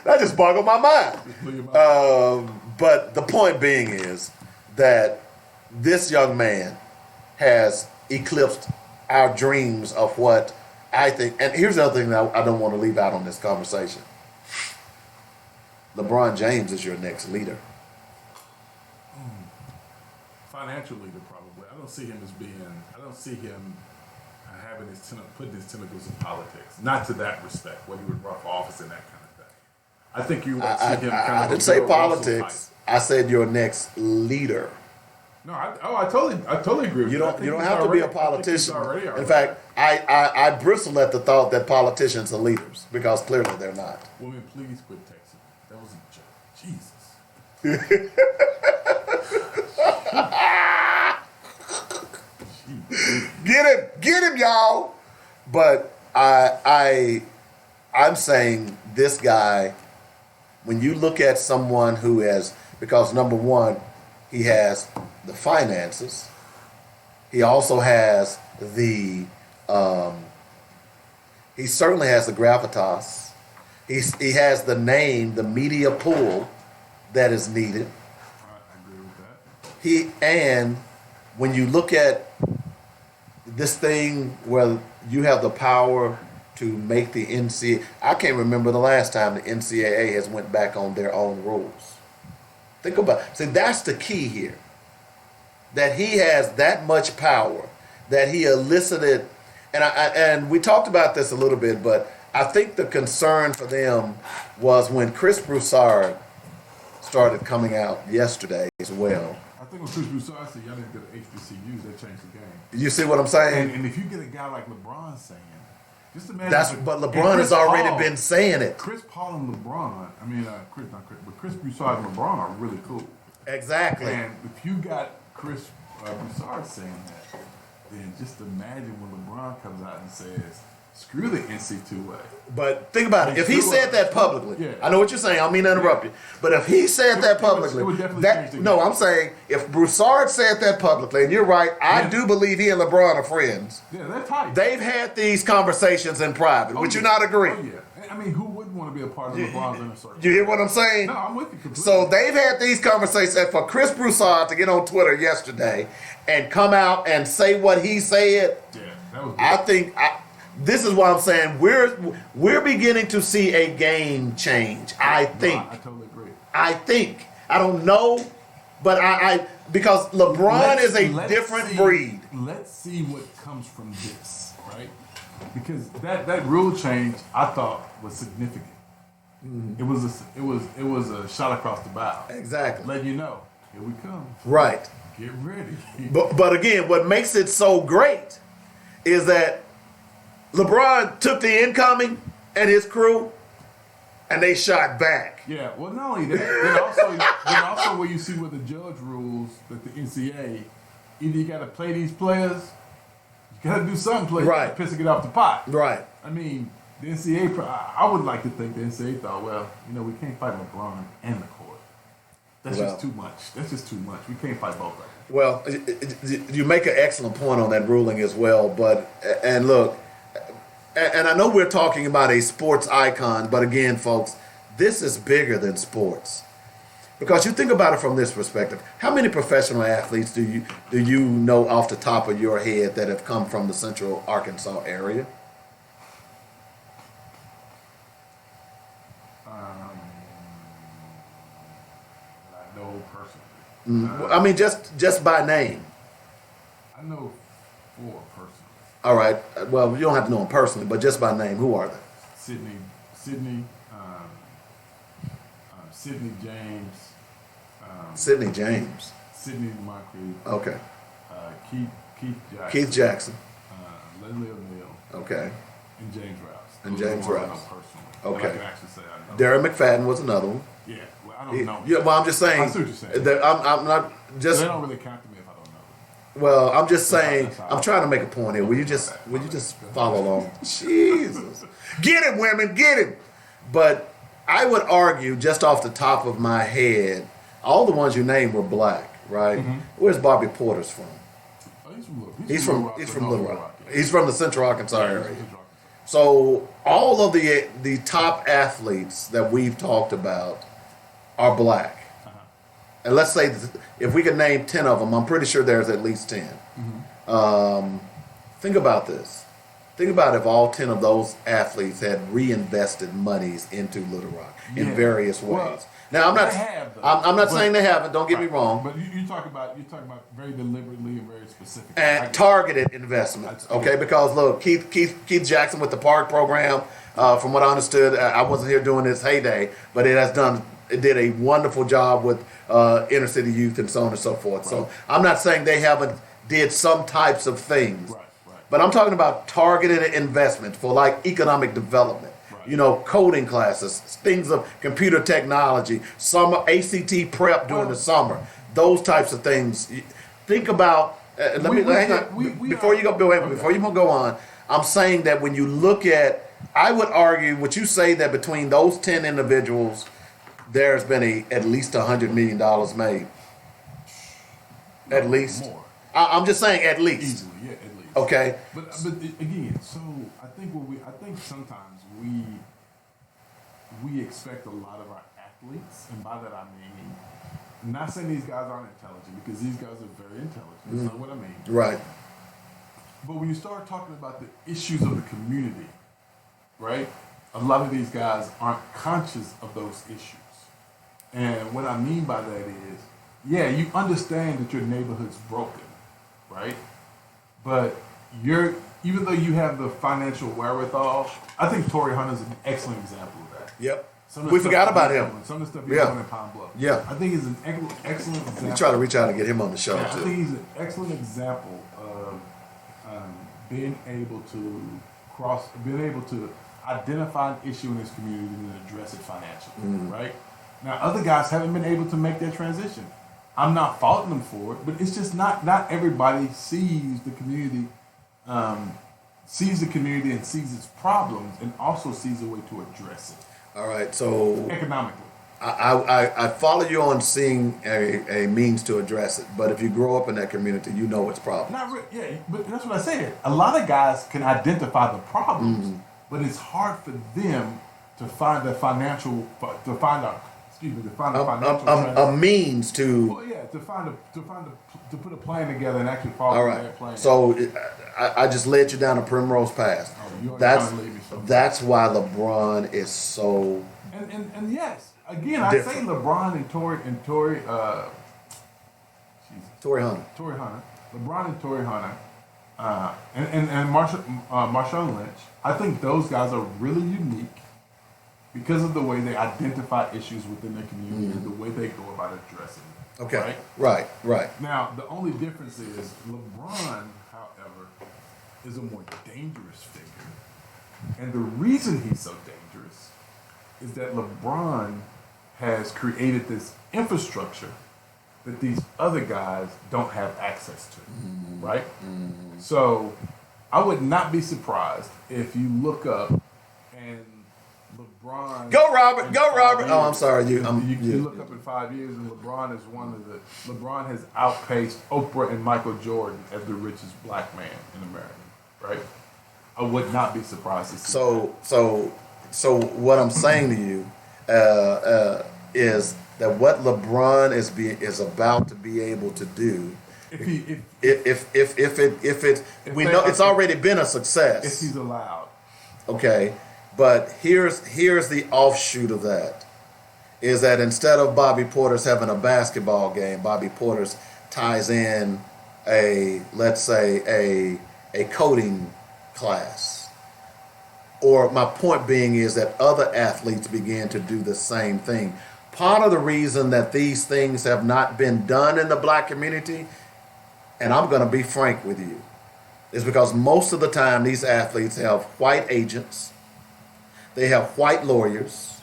Speaker 3: that just boggled my mind.
Speaker 2: Just blew your mind.
Speaker 3: But the point being is that this young man has eclipsed our dreams of what I think. And here's the other thing that I don't want to leave out on this conversation. LeBron James is your next leader.
Speaker 2: Financial leader, probably. I don't see him as being. I don't see him having putting his tentacles in politics. Not to that respect, where he would run for office and that kind of thing. I think you would see him kind
Speaker 3: I
Speaker 2: of.
Speaker 3: didn't say politics. I said your next leader.
Speaker 2: No, I totally agree with
Speaker 3: You
Speaker 2: you.
Speaker 3: don't have to be a politician. In fact, I bristle at the thought that politicians are leaders because clearly they're not.
Speaker 2: Women, please quit texting. That was a joke. Jesus.
Speaker 3: Get him, y'all. But I'm saying this guy, when you look at someone who has, because number one, he has the finances. He also has the, he certainly has the gravitas. He has the name, the media pull that is needed.
Speaker 2: I agree with that.
Speaker 3: And when you look at this thing where you have the power to make the NCAA, I can't remember the last time the NCAA has went back on their own rules. Think about it. See, that's the key here. That he has that much power, that he elicited, and we talked about this a little bit, but I think the concern for them was when Chris Broussard started coming out yesterday as well.
Speaker 2: I think when Chris Broussard said y'all didn't get HBCUs, that changed the game.
Speaker 3: You see what I'm saying?
Speaker 2: And if you get a guy like LeBron saying, just imagine.
Speaker 3: But LeBron has already been saying it.
Speaker 2: Chris Paul and LeBron, but Chris Broussard and LeBron are really cool.
Speaker 3: Exactly.
Speaker 2: And if you got Chris Broussard saying that, then just imagine when LeBron comes out and says, screw the NC2A.
Speaker 3: But think about it. If he said that publicly,
Speaker 2: yeah.
Speaker 3: I know what you're saying. I don't mean to interrupt you. But if he said that publicly,
Speaker 2: it would definitely change the game.
Speaker 3: I'm saying if Broussard said that publicly, and you're right, I do believe he and LeBron are friends.
Speaker 2: Yeah, they're tight.
Speaker 3: They've had these conversations in private. Would you not agree?
Speaker 2: Oh, yeah. I mean, who wouldn't want to be a part of LeBron's inner circle?
Speaker 3: You hear what I'm saying?
Speaker 2: No, I'm with you completely.
Speaker 3: So they've had these conversations, and for Chris Broussard to get on Twitter yesterday and come out and say what he said,
Speaker 2: yeah, that was good.
Speaker 3: I think this is what I'm saying. We're beginning to see a game change. I think.
Speaker 2: I totally agree.
Speaker 3: I think. I don't know, but I because LeBron is a different breed.
Speaker 2: Let's see what comes from this, right? Because that rule change I thought was significant. It was a shot across the bow.
Speaker 3: Exactly.
Speaker 2: Letting you know, here we come.
Speaker 3: Right.
Speaker 2: Get ready.
Speaker 3: But again, what makes it so great is that LeBron took the incoming and his crew, and they shot back.
Speaker 2: Yeah. Well, not only that, then also where you see where the judge rules that the NCAA, either you got to play these players, you got to do something players
Speaker 3: Right.
Speaker 2: to piss and get off the pot.
Speaker 3: Right.
Speaker 2: I mean, the NCAA, I would like to think the NCAA thought, well, we can't fight LeBron and the court. That's just too much. That's just too much. We can't fight both of them.
Speaker 3: Well, you make an excellent point on that ruling as well. But and look, and I know we're talking about a sports icon, but again, folks, this is bigger than sports. Because you think about it from this perspective, how many professional athletes do you know off the top of your head that have come from the Central Arkansas area?
Speaker 2: I know personally.
Speaker 3: I mean, just by name.
Speaker 2: I know 4 personally.
Speaker 3: All right. Well, you don't have to know them personally, but just by name, who are they?
Speaker 2: Sydney James.
Speaker 3: Sidney James.
Speaker 2: Sidney Moncrief.
Speaker 3: Okay.
Speaker 2: Keith Jackson.
Speaker 3: Keith Jackson.
Speaker 2: Leslie O'Neal.
Speaker 3: Okay.
Speaker 2: And James Rouse.
Speaker 3: And
Speaker 2: Those are
Speaker 3: James
Speaker 2: the ones I
Speaker 3: Rouse.
Speaker 2: know personally.
Speaker 3: Okay.
Speaker 2: That I can actually say I know.
Speaker 3: Darren McFadden was another one.
Speaker 2: Yeah. Well, I don't know.
Speaker 3: Yeah, well, I'm just saying.
Speaker 2: I see what you're saying.
Speaker 3: That I'm not just.
Speaker 2: They don't really count to me if I don't know.
Speaker 3: Well, I'm just saying.
Speaker 2: That's all.
Speaker 3: I'm trying to make a point here. Will you just follow along? Jesus, get him, women, get him. But I would argue, just off the top of my head, all the ones you named were black, right?
Speaker 2: Mm-hmm.
Speaker 3: Where's Bobby Porter's from?
Speaker 2: Oh, he's from Little Rock.
Speaker 3: He's from Little Rock. He's from the Central Arkansas area.
Speaker 2: He's from
Speaker 3: So all of the top athletes that we've talked about are black. and let's say if we could name 10 of them, I'm pretty sure there's at least 10. Think about this. Think about if all 10 of those athletes had reinvested monies into Little Rock in various ways.
Speaker 2: Well,
Speaker 3: now, I'm not.
Speaker 2: they have, though.
Speaker 3: I'm not
Speaker 2: But-
Speaker 3: saying they haven't. Don't get me wrong.
Speaker 2: But you talk about very deliberately and very specific.
Speaker 3: And targeted investments. Okay, because look, Keith Jackson with the Park program. From what I understood, I wasn't here during its heyday, but it did a wonderful job with inner city youth and so on and so forth. So I'm not saying they haven't did some types of things.
Speaker 2: Right.
Speaker 3: But I'm talking about targeted investments for like economic development, coding classes, things of computer technology, summer ACT prep during the summer, those types of things. Think about. Hang on. Before you go on, I'm saying that when you look at, I would argue, would you say that between those 10 individuals, there's been at least $100 million made? At least.
Speaker 2: More.
Speaker 3: I'm just saying at least.
Speaker 2: Easily, yeah, at least.
Speaker 3: Okay.
Speaker 2: But again, so I think sometimes we expect a lot of our athletes, and by that I mean, I'm not saying these guys aren't intelligent, because these guys are very intelligent. That's not what I mean.
Speaker 3: Right.
Speaker 2: But when you start talking about the issues of the community, right? A lot of these guys aren't conscious of those issues. And what I mean by that is, yeah, you understand that your neighborhood's broken, right? But even though you have the financial wherewithal, I think Torrey Hunter's an excellent example of that.
Speaker 3: Yep.
Speaker 2: Some of the
Speaker 3: We
Speaker 2: stuff
Speaker 3: forgot
Speaker 2: he's
Speaker 3: about him.
Speaker 2: doing, some of the stuff he's doing in Palm Bluff.
Speaker 3: Yeah.
Speaker 2: I think he's an excellent example.
Speaker 3: We try to reach out and get him on the show
Speaker 2: Yeah, I
Speaker 3: too.
Speaker 2: think he's an excellent example of being able to identify an issue in his community and address it financially, right? Now, other guys haven't been able to make that transition. I'm not faulting them for it, but it's just not everybody sees the community, and sees its problems, and also sees a way to address it
Speaker 3: All right. So
Speaker 2: economically.
Speaker 3: I follow you on seeing a means to address it, but if you grow up in that community, you know it's problems.
Speaker 2: Yeah, but that's what I said. A lot of guys can identify the problems, but it's hard for them to find the financial
Speaker 3: A means to.
Speaker 2: Well, yeah, to put a plan together and actually follow
Speaker 3: All
Speaker 2: that
Speaker 3: right.
Speaker 2: plan.
Speaker 3: So I just led you down a primrose path.
Speaker 2: you already trying to lead me somewhere.
Speaker 3: That's why LeBron is so.
Speaker 2: And yes, again,
Speaker 3: Different.
Speaker 2: I say LeBron and Torrey Hunter, LeBron and Torrey Hunter, and Marshawn Lynch. I think those guys are really unique because of the way they identify issues within their community and the way they go about addressing them.
Speaker 3: Okay.
Speaker 2: Right?
Speaker 3: Right.
Speaker 2: Now, the only difference is LeBron, however, is a more dangerous figure. And the reason he's so dangerous is that LeBron has created this infrastructure that these other guys don't have access to, right? So I would not be surprised if you look up and LeBron...
Speaker 3: Go, Robert! Go, Robert!
Speaker 2: Years,
Speaker 3: Oh, I'm sorry.
Speaker 2: You look up in 5 years and LeBron has outpaced Oprah and Michael Jordan as the richest black man in America, right? I would not be surprised to see that.
Speaker 3: So what I'm saying to you is that what LeBron is about to be able to do, we know it's already been a success.
Speaker 2: If he's allowed.
Speaker 3: Okay, but here's the offshoot of that, is that instead of Bobby Porter's having a basketball game, Bobby Porter's ties in let's say a coding class. Or my point being is that other athletes began to do the same thing. Part of the reason that these things have not been done in the black community, and I'm going to be frank with you, is because most of the time these athletes have white agents, they have white lawyers,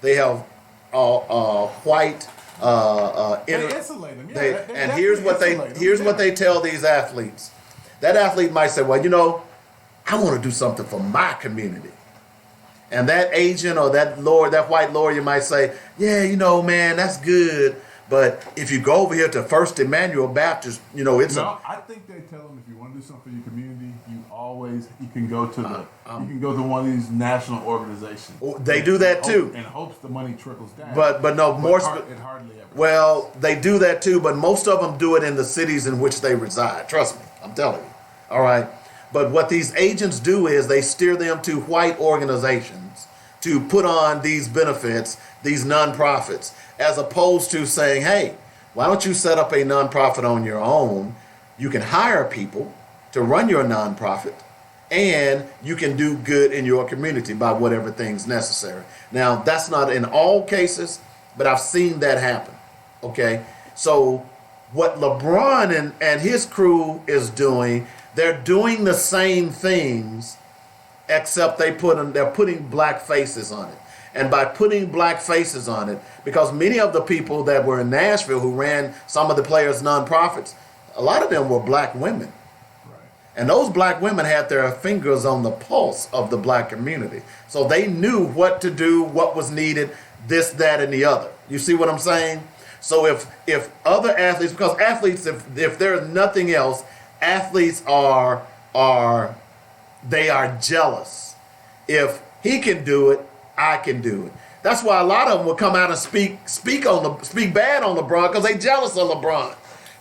Speaker 3: they have white
Speaker 2: They insulate them.
Speaker 3: and here's what they tell these athletes. That athlete might say, well, I want to do something for my community. And that agent or that white lawyer might say, yeah, man, that's good. But if you go over here to First Emmanuel Baptist, you know, it's
Speaker 2: No, I think they tell them if you want to do something for your community, you can go to one of these national organizations.
Speaker 3: they do that too.
Speaker 2: And hopes the money trickles down.
Speaker 3: But no,
Speaker 2: it hardly ever.
Speaker 3: Well, they do that too, but most of them do it in the cities in which they reside. Trust me, I'm telling you. All right. But what these agents do is they steer them to white organizations to put on these benefits, these nonprofits, as opposed to saying, hey, why don't you set up a nonprofit on your own? You can hire people to run your nonprofit, and you can do good in your community by whatever things necessary. Now, that's not in all cases, but I've seen that happen. Okay? So what LeBron and his crew is doing, they're doing the same things, except they're putting black faces on it. And by putting black faces on it, because many of the people that were in Nashville who ran some of the players' nonprofits, a lot of them were black women.
Speaker 2: Right.
Speaker 3: And those black women had their fingers on the pulse of the black community. So they knew what to do, what was needed, this, that, and the other. You see what I'm saying? So if other athletes, because athletes, if there's nothing else, athletes are jealous. If he can do it, I can do it. That's why a lot of them will come out and speak bad on LeBron because they jealous of LeBron.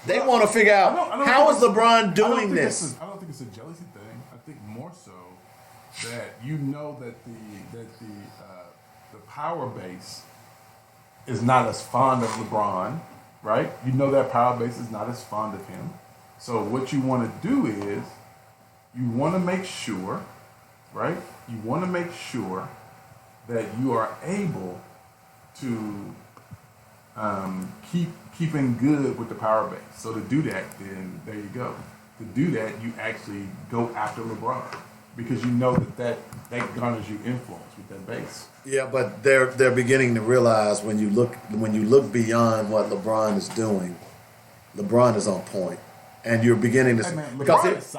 Speaker 3: They want to figure out how is LeBron doing this.
Speaker 2: I don't think it's a jealousy thing. I think more so that you know that the power base is not as fond of LeBron, right? You know that power base is not as fond of him. So what you want to do is you want to make sure, right? You want to make sure that you are able to keeping good with the power base. So to do that, then there you go. To do that, you actually go after LeBron because you know that garners you influence with that base.
Speaker 3: Yeah, but they're beginning to realize when you look beyond what LeBron is doing, LeBron is on point. And you're beginning to
Speaker 2: Hey man,
Speaker 3: because here's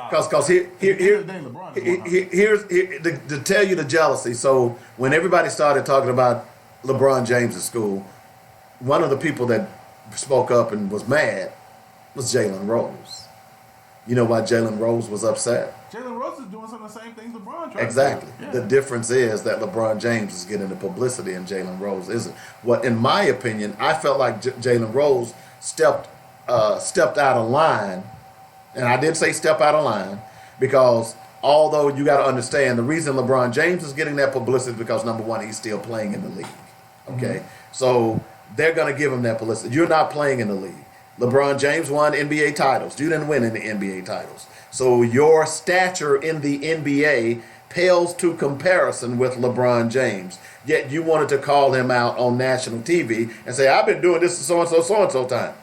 Speaker 3: to tell you the jealousy. So when everybody started talking about LeBron James' school, one of the people that spoke up and was mad was Jalen Rose. You know why Jalen Rose was upset?
Speaker 2: Jalen Rose is doing some of the same things LeBron tried
Speaker 3: Exactly.
Speaker 2: to do. Yeah.
Speaker 3: The difference is that LeBron James is getting the publicity and Jalen Rose isn't. What, in my opinion, I felt like Jalen Rose stepped out of line. And I did say step out of line because although you got to understand the reason LeBron James is getting that publicity is because, number one, he's still playing in the league. Okay? So they're going to give him that publicity. You're not playing in the league. LeBron James won NBA titles. You didn't win any NBA titles. So your stature in the NBA pales to comparison with LeBron James. Yet you wanted to call him out on national TV and say, I've been doing this so-and-so time.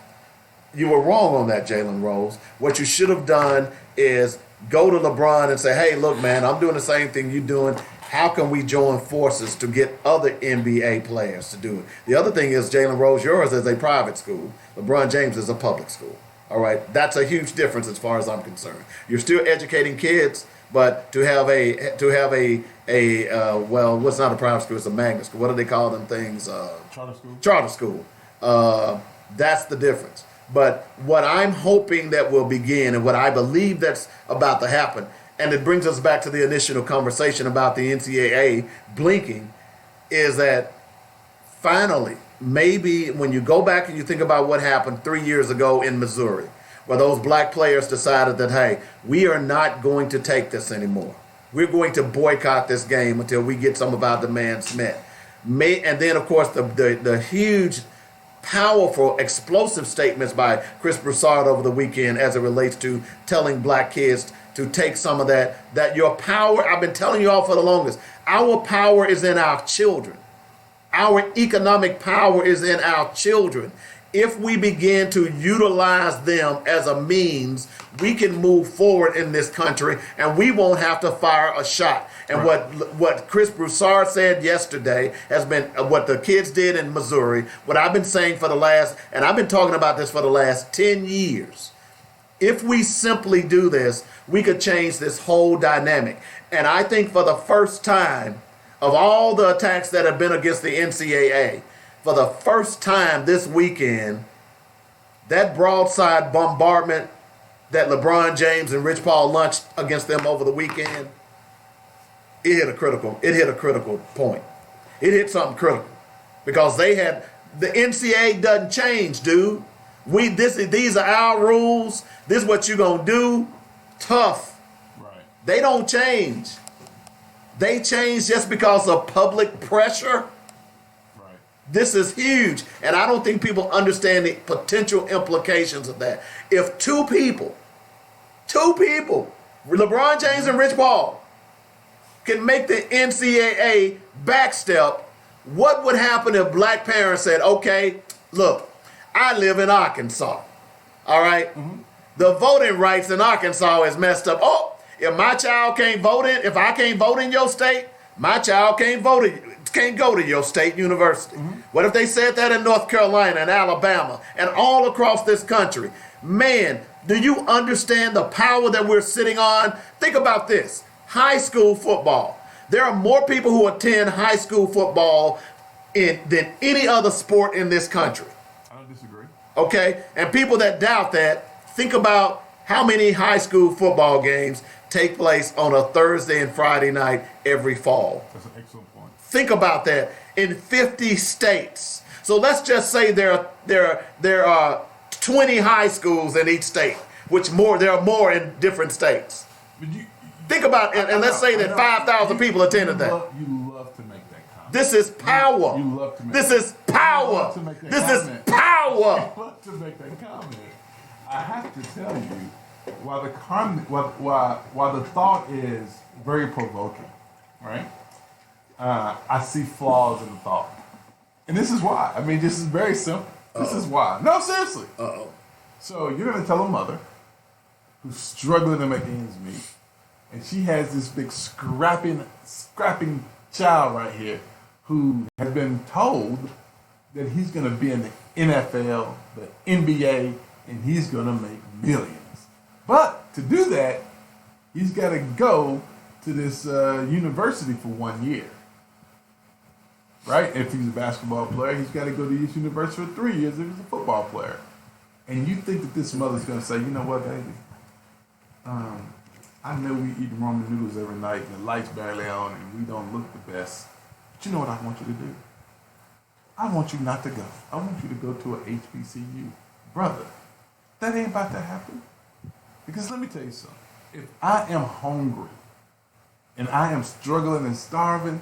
Speaker 3: You were wrong on that, Jalen Rose. What you should have done is go to LeBron and say, hey, look, man, I'm doing the same thing you're doing. How can we join forces to get other NBA players to do it? The other thing is, Jalen Rose, yours is a private school. LeBron James is a public school. All right? That's a huge difference as far as I'm concerned. You're still educating kids, but to have well, what's not a private school? It's a magnet school. What do they call them things?
Speaker 2: Charter school.
Speaker 3: Charter school. That's the difference. But what I'm hoping that will begin and what I believe that's about to happen, and it brings us back to the initial conversation about the NCAA blinking, is that finally, maybe when you go back and you think about what happened 3 years ago in Missouri, where those black players decided that, hey, we are not going to take this anymore. We're going to boycott this game until we get some of our demands met. And then, of course, the huge, powerful, explosive statements by Chris Broussard over the weekend as it relates to telling black kids to take some of that your power, I've been telling you all for the longest, our power is in our children. Our economic power is in our children. If we begin to utilize them as a means, we can move forward in this country and we won't have to fire a shot. And right. what Chris Broussard said yesterday has been what the kids did in Missouri, what I've been saying and I've been talking about this for the last 10 years. If we simply do this, we could change this whole dynamic. And I think for the first time of all the attacks that have been against the NCAA, for the first time this weekend, that broadside bombardment that LeBron James and Rich Paul launched against them over the weekend, it hit a critical point. It hit something critical because the NCAA doesn't change, dude. These are our rules. This is what you're gonna do. Tough.
Speaker 2: Right.
Speaker 3: They don't change. They change just because of public pressure.
Speaker 2: Right.
Speaker 3: This is huge, and I don't think people understand the potential implications of that. If two people, LeBron James and Rich Paul, can make the NCAA backstep, what would happen if black parents said, okay, look, I live in Arkansas, all right? Mm-hmm. The voting rights in Arkansas is messed up. Oh, if my child can't vote if I can't vote in your state, my child can't go to your state university. Mm-hmm. What if they said that in North Carolina and Alabama and all across this country? Man, do you understand the power that we're sitting on? Think about this. High school football. There are more people who attend high school football than any other sport in this country.
Speaker 2: I don't disagree.
Speaker 3: Okay? And people that doubt that, think about how many high school football games take place on a Thursday and Friday night every fall.
Speaker 2: That's an excellent point.
Speaker 3: Think about that in 50 states. So let's just say there are 20 high schools in each state, there are more in different states.
Speaker 2: But
Speaker 3: Think about it, and let's say that 5,000 people attended that.
Speaker 2: You love to make that comment.
Speaker 3: This is power.
Speaker 2: You love to make
Speaker 3: This is power. This is power.
Speaker 2: You love to make that comment. I have to tell you, while the thought is very provoking, right? I see flaws in the thought, and this is why. I mean, this is very simple. This is why. No, seriously.
Speaker 3: Uh-oh.
Speaker 2: So you're gonna tell a mother who's struggling to make ends meet, and she has this big scrapping child right here who has been told that he's gonna be in the NFL, the NBA, and he's gonna make millions. But to do that, he's got to go to this university for 1 year. Right? If he's a basketball player, he's got to go to this university for 3 years if he's a football player. And you think that this mother's going to say, you know what, baby? I know we eat ramen noodles every night and the light's barely on and we don't look the best. But you know what I want you to do? I want you not to go. I want you to go to a HBCU. Brother, that ain't about to happen. Because let me tell you something. If I am hungry and I am struggling and starving,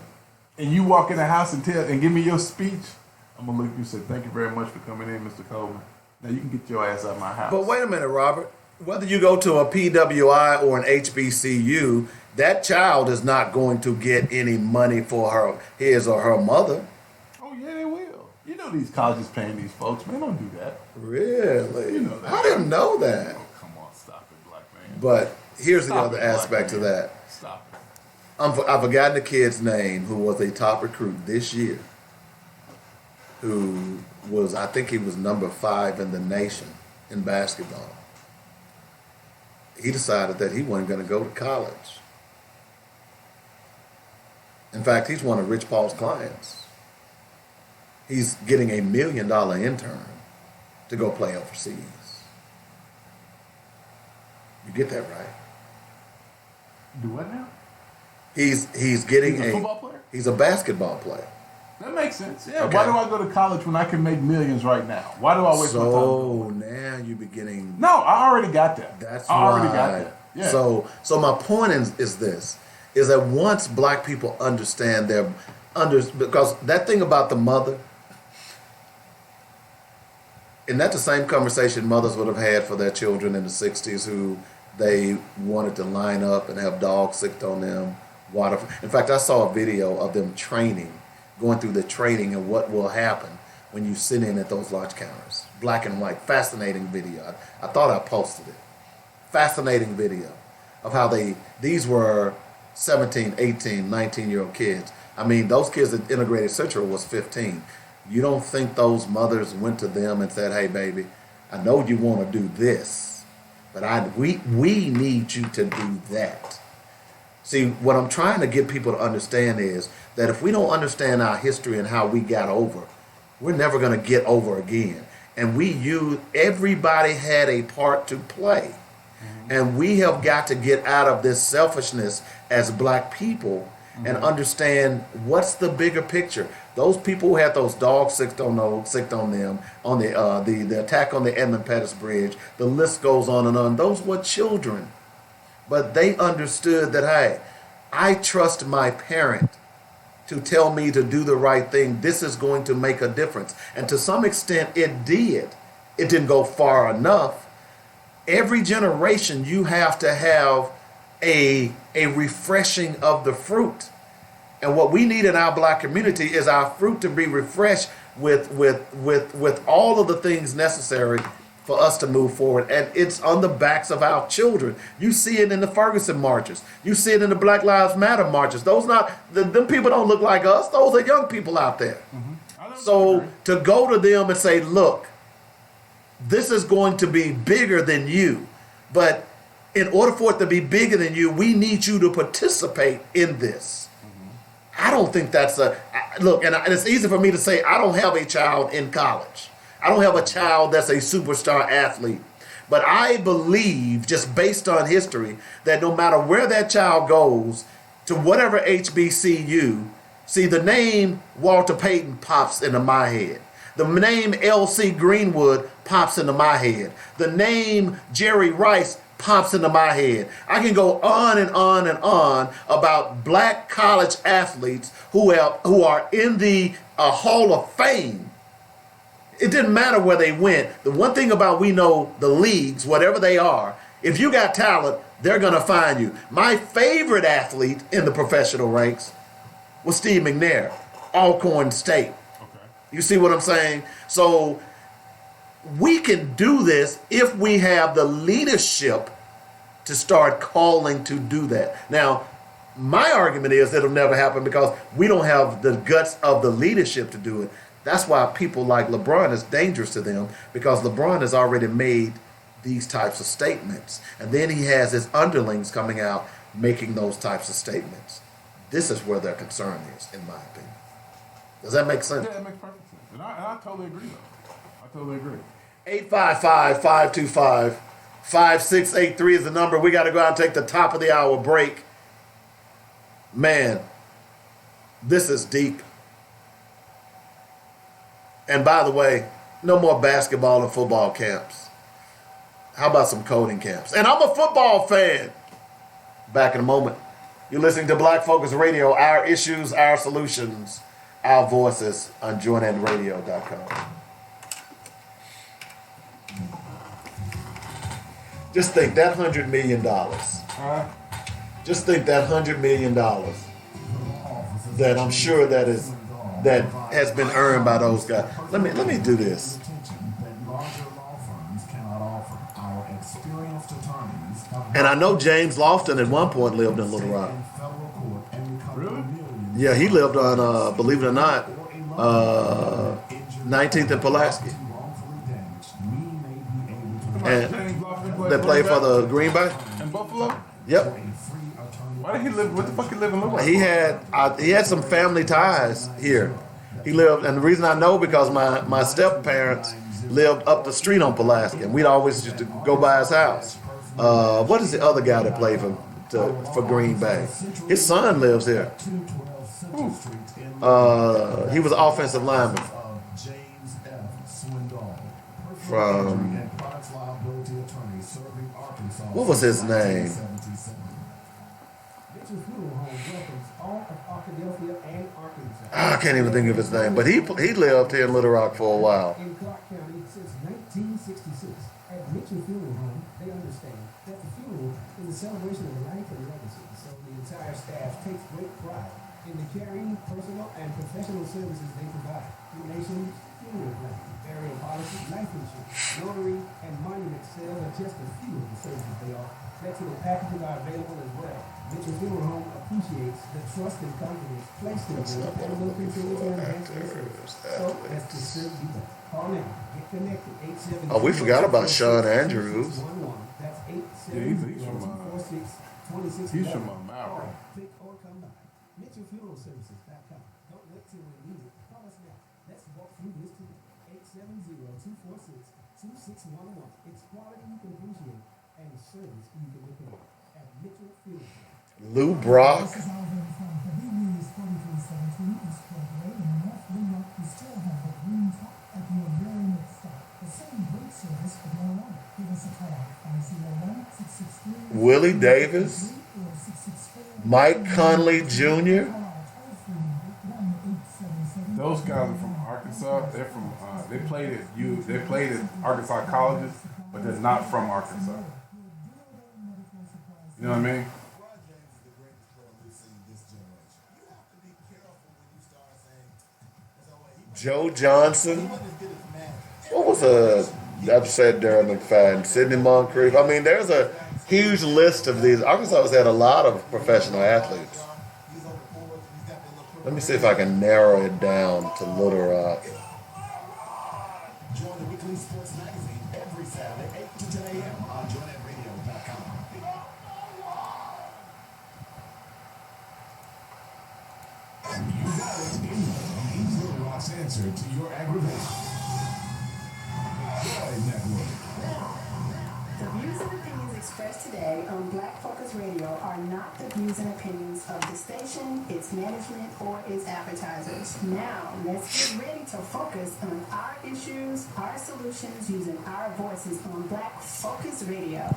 Speaker 2: and you walk in the house and give me your speech, I'm gonna look at you and say, thank you very much for coming in, Mr. Coleman. Now you can get your ass out of my house.
Speaker 3: But wait a minute, Robert. Whether you go to a PWI or an HBCU, that child is not going to get any money for his or her mother.
Speaker 2: Oh yeah, they will. You know these colleges paying these folks, man. Don't do that.
Speaker 3: Really?
Speaker 2: You know that.
Speaker 3: I didn't know that.
Speaker 2: Oh, come on, stop it, black man.
Speaker 3: But here's
Speaker 2: Stop
Speaker 3: the
Speaker 2: it,
Speaker 3: other
Speaker 2: black
Speaker 3: aspect to
Speaker 2: man.
Speaker 3: that.
Speaker 2: Stop it.
Speaker 3: I've forgotten the kid's name who was a top recruit this year, who was, I think he was number 5 in the nation in basketball. He decided that he wasn't going to go to college. In fact, he's one of Rich Paul's clients. He's getting $1 million intern to go play overseas. You get that right.
Speaker 2: Do what now?
Speaker 3: He's getting
Speaker 2: He's a football player?
Speaker 3: He's a basketball player.
Speaker 2: That makes sense. Yeah.
Speaker 3: Okay.
Speaker 2: Why do I go to college when I can make millions right now? Why do I waste my time?
Speaker 3: So now you're beginning.
Speaker 2: No, I already got that.
Speaker 3: That's
Speaker 2: I already
Speaker 3: right.
Speaker 2: got that. Yeah.
Speaker 3: So my point is this: is that once black people understand because that thing about the mother, isn't that the same conversation mothers would have had for their children in the '60s who they wanted to line up and have dogs sicked on them? In fact, I saw a video of them going through the training and what will happen when you sit in at those lunch counters. Black and white, fascinating video. I thought I posted it. Fascinating video of how these were 17, 18, 19-year-old kids. I mean, those kids at Integrated Central was 15. You don't think those mothers went to them and said, hey, baby, I know you want to do this, but we need you to do that. See, what I'm trying to get people to understand is that if we don't understand our history and how we got over, we're never going to get over again. and everybody had a part to play. And we have got to get out of this selfishness as black people and understand what's the bigger picture. Those people who had those dogs sick on them on the attack on the Edmund Pettus Bridge, the list goes on and on. Those were children. But they understood that, hey, I trust my parent to tell me to do the right thing. This is going to make a difference. And to some extent, it did. It didn't go far enough. Every generation, you have to have a refreshing of the fruit. And what we need in our black community is our fruit to be refreshed with all of the things necessary for us to move forward. And it's on the backs of our children. You see it in the Ferguson marches. You see it in the Black Lives Matter marches. Them people don't look like us. Those are young people out there. So to go to them and say, look, this is going to be bigger than you. But in order for it to be bigger than you, we need you to participate in this. I don't think that's look, and it's easy for me to say I don't have a child in college. I don't have a child that's a superstar athlete. But I believe, just based on history, that no matter where that child goes, to whatever HBCU, see, the name Walter Payton pops into my head. The name L.C. Greenwood pops into my head. The name Jerry Rice pops into my head. I can go on and on and on about black college athletes who are in the Hall of Fame. It didn't matter where they went. The one thing about we know the leagues, whatever they are, if you got talent, they're going to find you. My favorite athlete in the professional ranks was Steve McNair, Alcorn State. You see what I'm saying? So we can do this if we have the leadership to start calling to do that. Now, my argument is it'll never happen because we don't have the guts of the leadership to do it. That's why people like LeBron is dangerous to them, because LeBron has already made these types of statements. And then he has his underlings coming out making those types of statements. This is where their concern is, in my opinion. Does that make sense?
Speaker 2: Yeah, that makes perfect sense. And I totally agree, though. I totally agree.
Speaker 3: 855-525-5683 is the number. We got to go out and take the top of the hour break. Man, this is deep. And by the way, no more basketball and football camps. How about some coding camps? And I'm a football fan. Back in a moment. You're listening to Black Focus Radio, our issues, our solutions, our voices on jointradio.com. Just think that $100 million. Just think that $100 million that I'm sure that has been earned by those guys. Let me do this. And I know James Lofton at one point lived in Little Rock.
Speaker 2: Really?
Speaker 3: Yeah, he lived on, believe it or not, 19th and Pulaski. And they play for the Green Bay.
Speaker 2: In Buffalo?
Speaker 3: Yep.
Speaker 2: Why did he live? What the fuck he live in Little Rock?
Speaker 3: He had some family ties here. He lived, and the reason I know because my step parents lived up the street on Pulaski, and we'd always used to go by his house. What is the other guy that played for Green Bay? His son lives here. He was an offensive lineman from, what was his name? I can't even think of his name, but he lived here in Little Rock for a while.
Speaker 6: In Clark County since 1966. At Mitchell Funeral Home, they understand that the funeral is a celebration of life and legacy. So the entire staff takes great pride in the caring, personal, and professional services they provide. Cremations, funeral planning, burial policy, life insurance, notary, and monument sales are just a few of the services they offer. Flexible packages are available as well. Mitchell Funeral Home appreciates the trust and confidence placed in them and will continue to enhance their service. So let's just serve you better. Call now. Get connected. 870.
Speaker 3: Oh, we forgot about Sean Andrews.
Speaker 6: That's
Speaker 2: He's from
Speaker 6: 870-246-2611.
Speaker 2: He's from Maryland.
Speaker 6: Click or come by. MitchellFuneralServices.com. Don't wait till we need it. Call us now. Let's walk through this together. 870-246-2611. It's quality you can appreciate and service you can depend at Mitchell Field.
Speaker 3: Lou Brock.
Speaker 7: This is Alvin from the News 4317 East Broadway in North New York. You still have the green top at your very next stop. The same great service for marijuana. Give us a call. 501-663.
Speaker 3: Willie Davis.
Speaker 7: Or 664.
Speaker 3: Mike Conley Jr.
Speaker 2: Those guys are from Arkansas. They're from. They played at They played at Arkansas colleges, but they're not from Arkansas. You know what I mean?
Speaker 3: Joe Johnson. What was I've said Darren McFadden, Sidney Moncrief. I mean, there's a huge list of these. Arkansas has had a lot of professional athletes. Let me see if I can narrow it down to Little Rock.
Speaker 8: Join the weekly sports magazine every Saturday, 8 to 10 a.m. on joinnetradio.com. You got it. He's Little Rock's answer to your aggravation. Joy Network.
Speaker 9: The views and opinions expressed today on Black Focus Radio are not the views and opinions of the station, its management, or its advertisers. Now, let's get ready to focus on our issues, our solutions, using our voices on Black Focus Radio.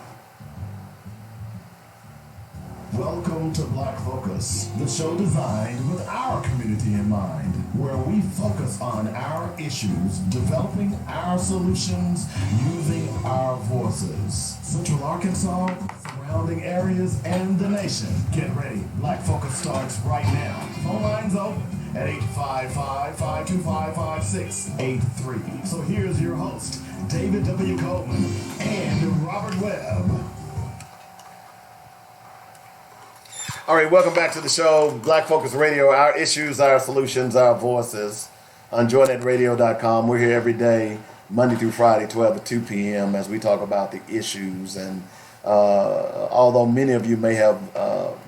Speaker 8: Welcome to Black Focus, the show designed with our community in mind, where we focus on our issues, developing our solutions, using our voices. Central Arkansas, surrounding areas, and the nation. Get ready. Black Focus starts right now. Phone lines open at 855-525-5683. So here's your host, David W. Coleman and Robert Webb.
Speaker 3: All right, welcome back to the show, Black Focus Radio, our issues, our solutions, our voices on joynetradio.com. We're here every day, Monday through Friday, 12 to 2 p.m. as we talk about the issues. And although many of you may have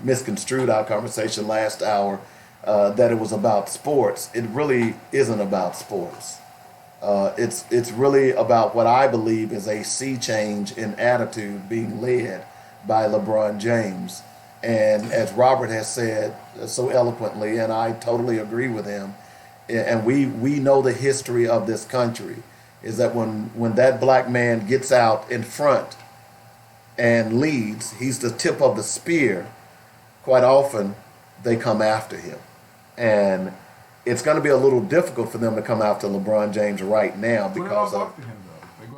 Speaker 3: misconstrued our conversation last hour that it was about sports, it really isn't about sports. It's really about what I believe is a sea change in attitude being led by LeBron James. And as Robert has said so eloquently, and I totally agree with him, and we know the history of this country, is that when that black man gets out in front and leads, he's the tip of the spear, quite often they come after him. And it's going to be a little difficult for them to come after LeBron James right now because of...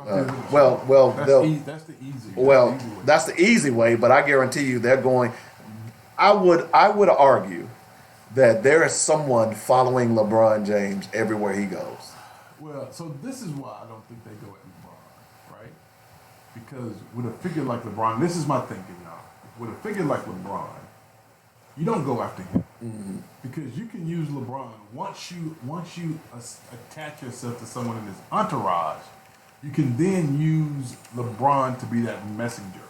Speaker 2: That's the easy way.
Speaker 3: That's the easy way, but I guarantee you they're going... I would argue that there is someone following LeBron James everywhere he goes.
Speaker 2: Well, so this is why I don't think they go at LeBron, right? Because with a figure like LeBron, this is my thinking now. With a figure like LeBron, you don't go after him because you can use LeBron once you attach yourself to someone in his entourage. You can then use LeBron to be that messenger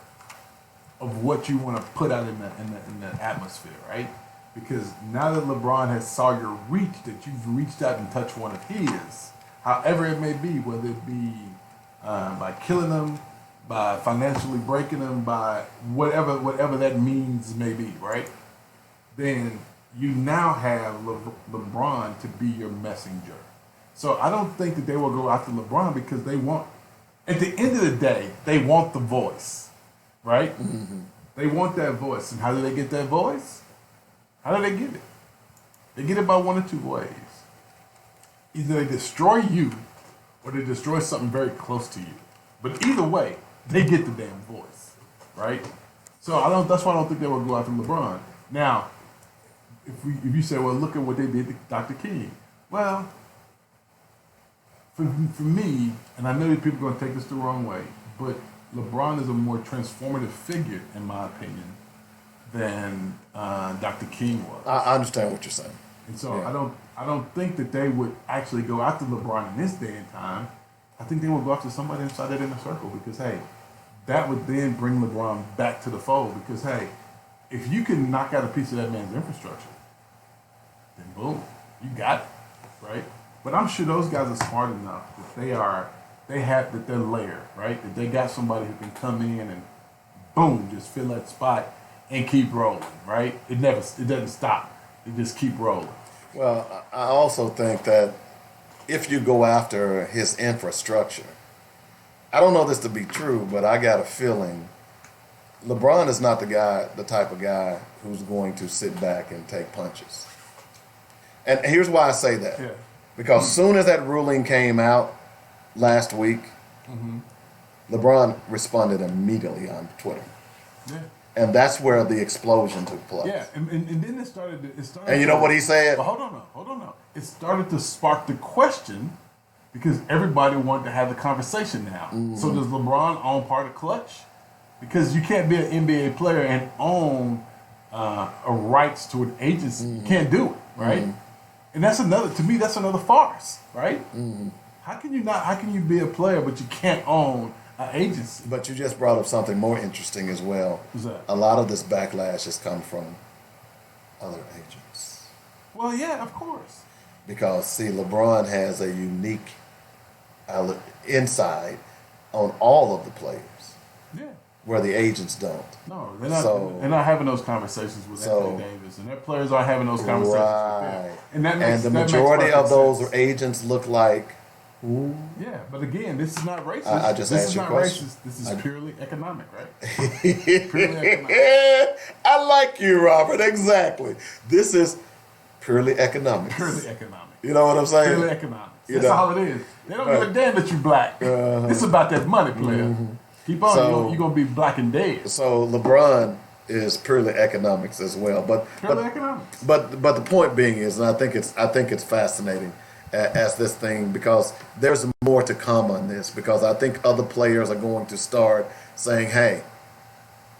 Speaker 2: of what you want to put out in that atmosphere, right? Because now that LeBron has saw your reach, that you've reached out and touched one of his, however it may be, whether it be by killing them, by financially breaking them, by whatever that means may be, right? Then you now have LeBron to be your messenger. So I don't think that they will go after LeBron because they want, at the end of the day, they want the voice, right? Mm-hmm. They want that voice. And how do they get that voice? How do they get it? They get it by one of two ways. Either they destroy you or they destroy something very close to you. But either way, they get the damn voice, right? So that's why I don't think they will go after LeBron. Now, if you say, well, look at what they did to Dr. King. Well, for me, and I know that people are going to take this the wrong way, but LeBron is a more transformative figure, in my opinion, than Dr. King was.
Speaker 3: I understand what you're saying.
Speaker 2: And so yeah. I don't think that they would actually go after LeBron in this day and time. I think they would go after somebody inside that inner circle because, hey, that would then bring LeBron back to the fold because, hey, if you can knock out a piece of that man's infrastructure, then boom, you got it, right? But I'm sure those guys are smart enough that they're layered, right? That they got somebody who can come in and boom, just fill that spot and keep rolling, right? It doesn't stop. It just keep rolling.
Speaker 3: Well, I also think that if you go after his infrastructure, I don't know this to be true, but I got a feeling LeBron is not the type of guy who's going to sit back and take punches. And here's why I say that.
Speaker 2: Yeah.
Speaker 3: Because soon as that ruling came out last week, LeBron responded immediately on Twitter.
Speaker 2: Yeah.
Speaker 3: And that's where the explosion took place.
Speaker 2: Yeah, and then it started.
Speaker 3: And you know what he said?
Speaker 2: Well, hold on now. It started to spark the question because everybody wanted to have the conversation now. So does LeBron own part of Clutch? Because you can't be an NBA player and own a rights to an agency. You can't do it, right? And that's another farce, right? How can you be a player but you can't own an agency?
Speaker 3: But you just brought up something more interesting as well.
Speaker 2: What's that?
Speaker 3: A lot of this backlash has come from other agents.
Speaker 2: Well, yeah, of course.
Speaker 3: Because, see, LeBron has a unique insight on all of the players.
Speaker 2: Yeah.
Speaker 3: Where the agents don't.
Speaker 2: No, they're not having those conversations with Anthony Davis, and their players aren't having those conversations with them. And
Speaker 3: the majority of those
Speaker 2: sense.
Speaker 3: agents look like.
Speaker 2: Yeah, but again, this is not racist.
Speaker 3: I just
Speaker 2: this
Speaker 3: asked
Speaker 2: is
Speaker 3: you a
Speaker 2: not
Speaker 3: question.
Speaker 2: racist. This is purely economic, right? Purely economic.
Speaker 3: I like you, Robert. Exactly. This is purely economic.
Speaker 2: Purely economic.
Speaker 3: You know what I'm saying?
Speaker 2: Purely economic. That's all it is. They don't give a damn that you black. It's about that money, player. Keep on. You're gonna be black and dead.
Speaker 3: So LeBron is purely economics as well, but
Speaker 2: economics.
Speaker 3: But the point being is, and I think it's fascinating as this thing, because there's more to come on this, because I think other players are going to start saying, hey,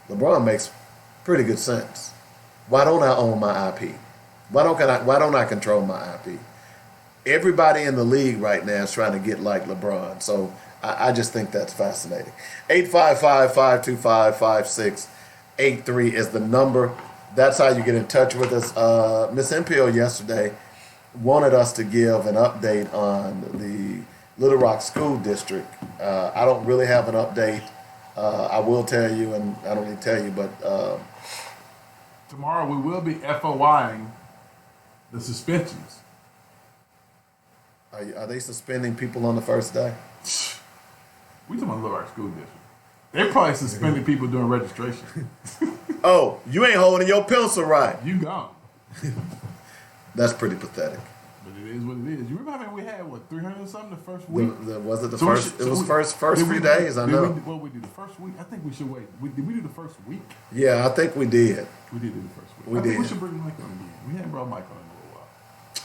Speaker 3: LeBron makes pretty good sense. Why don't I own my IP? Why don't I control my IP? Everybody in the league right now is trying to get like LeBron. So I just think that's fascinating. 855-525-5683 is the number. That's how you get in touch with us. Miss MPO yesterday wanted us to give an update on the Little Rock School District. I don't really have an update. I will tell you, and I don't need to tell you, but
Speaker 2: tomorrow we will be FOIing the suspensions.
Speaker 3: Are they suspending people on the first day?
Speaker 2: We talking about Little Rock School District. They probably suspended people during registration.
Speaker 3: Oh, you ain't holding your pencil right.
Speaker 2: You gone.
Speaker 3: That's pretty pathetic.
Speaker 2: But it is what it is. You remember we had 300 and something the first week?
Speaker 3: Was it the first? It was first few days. I know.
Speaker 2: What we do the first week? I think we should wait. Did we do the first week?
Speaker 3: Yeah, I think we did.
Speaker 2: We did do the first week.
Speaker 3: I
Speaker 2: think we
Speaker 3: did.
Speaker 2: should bring Mike on again. We hadn't brought Mike on in a little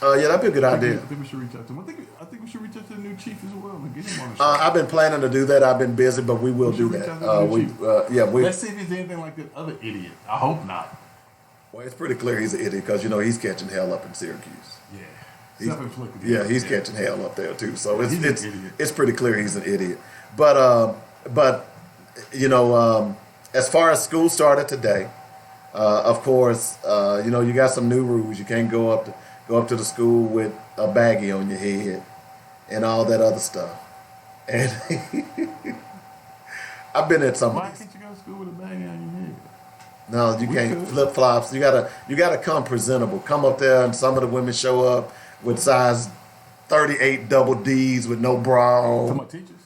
Speaker 2: while.
Speaker 3: Yeah, that'd be a good idea.
Speaker 2: I think we should reach out to him. I think we should reach out to the new chief as well and get him on the show.
Speaker 3: I've been planning to do that. I've been busy, but we will do that.
Speaker 2: Let's see if he's anything like that other idiot. I hope not.
Speaker 3: Well, it's pretty clear he's an idiot because he's catching hell up in Syracuse.
Speaker 2: Yeah.
Speaker 3: He's catching hell up there too. So it's pretty clear he's an idiot. But as far as school started today, of course, you got some new rules. You can't go up to the school with a baggie on your head and all that other stuff. And I've been at some.
Speaker 2: Why can't you go to school with a baggie on your head?
Speaker 3: No, you can't. Flip flops. You gotta come presentable. Come up there, and some of the women show up with size 38 double D's with no bra on.
Speaker 2: Talking about teachers?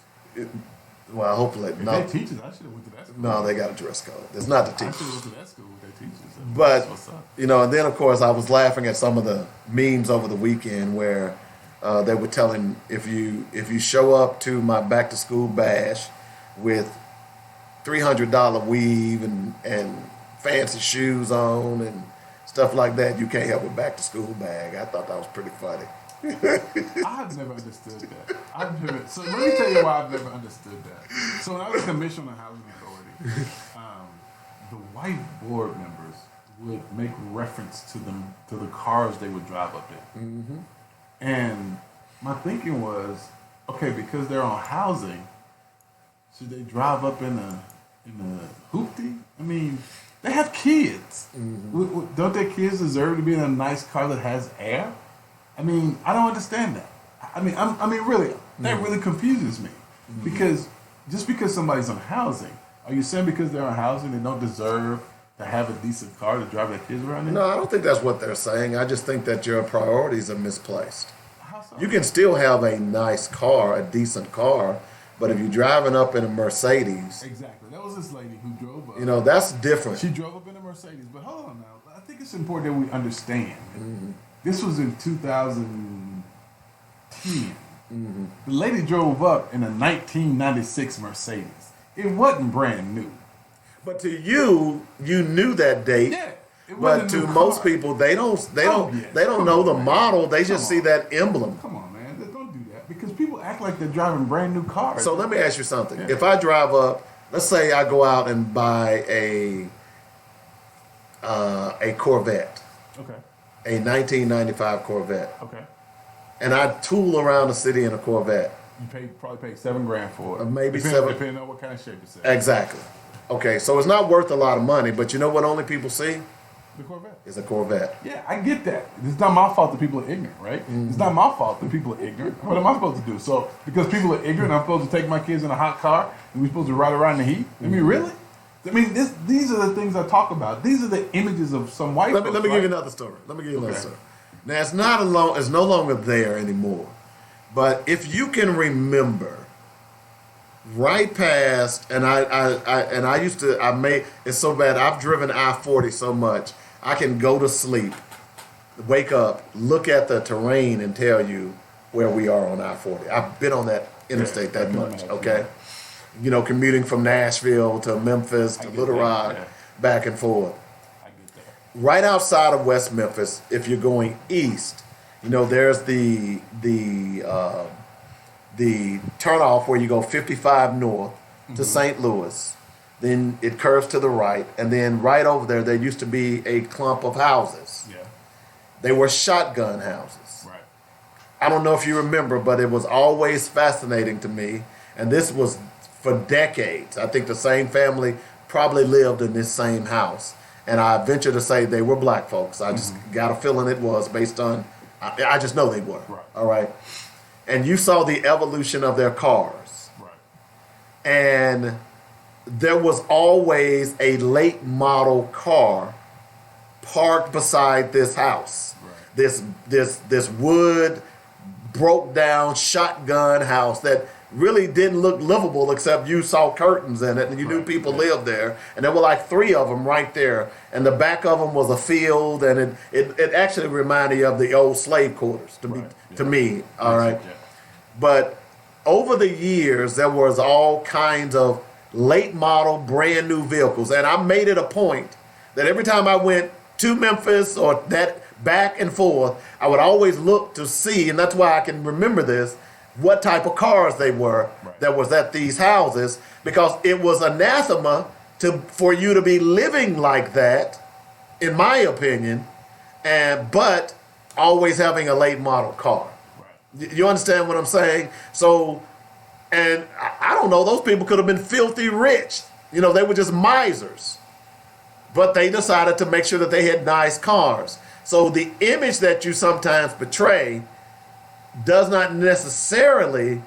Speaker 3: Well, hopefully
Speaker 2: if
Speaker 3: no.
Speaker 2: they're teachers, I should have went to that school.
Speaker 3: No, they got a dress code. It's not the
Speaker 2: I
Speaker 3: teachers.
Speaker 2: should have went to that school with their teachers.
Speaker 3: But and then of course I was laughing at some of the memes over the weekend where they were telling if you show up to my back to school bash with $300 weave and fancy shoes on and stuff like that, you can't have a back to school bag. I thought that was pretty funny.
Speaker 2: I have never understood that. So let me tell you why I've never understood that. So when I was commissioner on the Housing Authority, the white board members would make reference to the cars they would drive up in. Mm-hmm. And my thinking was, okay, because they're on housing, should they drive up in a hoopty? I mean, they have kids. Mm-hmm. Don't their kids deserve to be in a nice car that has air? I mean, I don't understand that. I mean, really, that really confuses me because just because somebody's on housing, are you saying because they're on housing they don't deserve to have a decent car to drive their kids around in?
Speaker 3: No, I don't think that's what they're saying. I just think that your priorities are misplaced.
Speaker 2: How so?
Speaker 3: You can still have a nice car, a decent car, but if you're driving up in a Mercedes,
Speaker 2: Exactly. That was this lady who drove up.
Speaker 3: you know, that's different.
Speaker 2: She drove up in a Mercedes. But hold on now. I think it's important that we understand. This was in 2010. The lady drove up in a 1996 Mercedes. It wasn't brand new.
Speaker 3: But to you, you knew that date.
Speaker 2: Yeah. It
Speaker 3: But
Speaker 2: wasn't a
Speaker 3: to
Speaker 2: new
Speaker 3: most
Speaker 2: car.
Speaker 3: people, they don't
Speaker 2: Yeah. Come
Speaker 3: know
Speaker 2: on,
Speaker 3: the
Speaker 2: man.
Speaker 3: model. They just
Speaker 2: Come
Speaker 3: see
Speaker 2: on.
Speaker 3: that emblem.
Speaker 2: Come on, man. Don't do that. Because people act like they're driving brand new cars.
Speaker 3: So let me ask you something.
Speaker 2: Yeah.
Speaker 3: If I drive up, let's say I go out and buy a Corvette,
Speaker 2: Okay.
Speaker 3: a 1995 Corvette,
Speaker 2: Okay.
Speaker 3: and I tool around the city in a Corvette.
Speaker 2: You probably paid $7,000 for it.
Speaker 3: Maybe
Speaker 2: Depending on what kind of shape it's in.
Speaker 3: Exactly. Okay, so it's not worth a lot of money, but you know what only people see
Speaker 2: The Corvette.
Speaker 3: is a Corvette.
Speaker 2: Yeah, I get that. It's not my fault that people are ignorant, right? It's not my fault that people are ignorant. What am I supposed to do? So, because people are ignorant, I'm supposed to take my kids in a hot car and we're supposed to ride around in the heat? I mean, really? I mean, these are the things I talk about. These are the images of some white
Speaker 3: Let
Speaker 2: folks,
Speaker 3: me give
Speaker 2: right?
Speaker 3: you another story.
Speaker 2: Okay.
Speaker 3: Now it's it's no longer there anymore. But if you can remember, right past, it's so bad. I've driven I-40 so much, I can go to sleep, wake up, look at the terrain, and tell you where we are on I-40. I've been on that interstate that much. Okay, you know, commuting from Nashville to Memphis to
Speaker 2: get
Speaker 3: Little
Speaker 2: that,
Speaker 3: Rock,
Speaker 2: yeah.
Speaker 3: back and forth.
Speaker 2: I get that.
Speaker 3: Right outside of West Memphis, if you're going east, you know, there's the turnoff where you go 55 north to St. Louis. Then it curves to the right, and then right over there used to be a clump of houses.
Speaker 2: Yeah.
Speaker 3: They were shotgun houses.
Speaker 2: Right.
Speaker 3: I don't know if you remember, but it was always fascinating to me, and this was for decades. I think the same family probably lived in this same house, and I venture to say they were black folks. I just got a feeling it was based on, I just know they were.
Speaker 2: Right.
Speaker 3: All right. And you saw the evolution of their cars.
Speaker 2: Right.
Speaker 3: And there was always a late model car parked beside this house.
Speaker 2: Right.
Speaker 3: This wood broke down shotgun house that really didn't look livable except you saw curtains in it and you knew people lived there, and there were like 3 of them right there, and the back of them was a field, and it actually reminded you of the old slave quarters to me. All right.
Speaker 2: Yeah.
Speaker 3: But over the years, there was all kinds of late model, brand new vehicles. And I made it a point that every time I went to Memphis or that back and forth, I would always look to see, and that's why I can remember this, what type of cars they were that was at these houses, because it was anathema for you to be living like that, in my opinion, but always having a late model car. You understand what I'm saying? So, and I don't know, those people could have been filthy rich. You know, they were just misers. But they decided to make sure that they had nice cars. So the image that you sometimes portray does not necessarily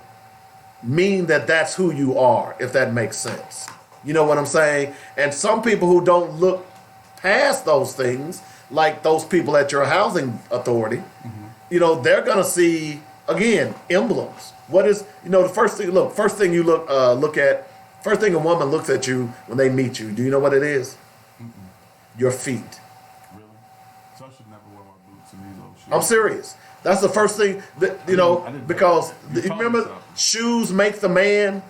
Speaker 3: mean that that's who you are, if that makes sense. You know what I'm saying? And some people who don't look past those things, like those people at your housing authority, you know, they're going to see, again, emblems. What is, you know, the first thing you look at, first thing a woman looks at you when they meet you, do you know what it is? Your feet.
Speaker 2: Really? So I should never wear my boots in these old shoes.
Speaker 3: I'm serious. That's the first thing that, you know,
Speaker 2: I didn't
Speaker 3: because
Speaker 2: know that. You
Speaker 3: you
Speaker 2: taught me
Speaker 3: remember,
Speaker 2: something.
Speaker 3: shoes make the man.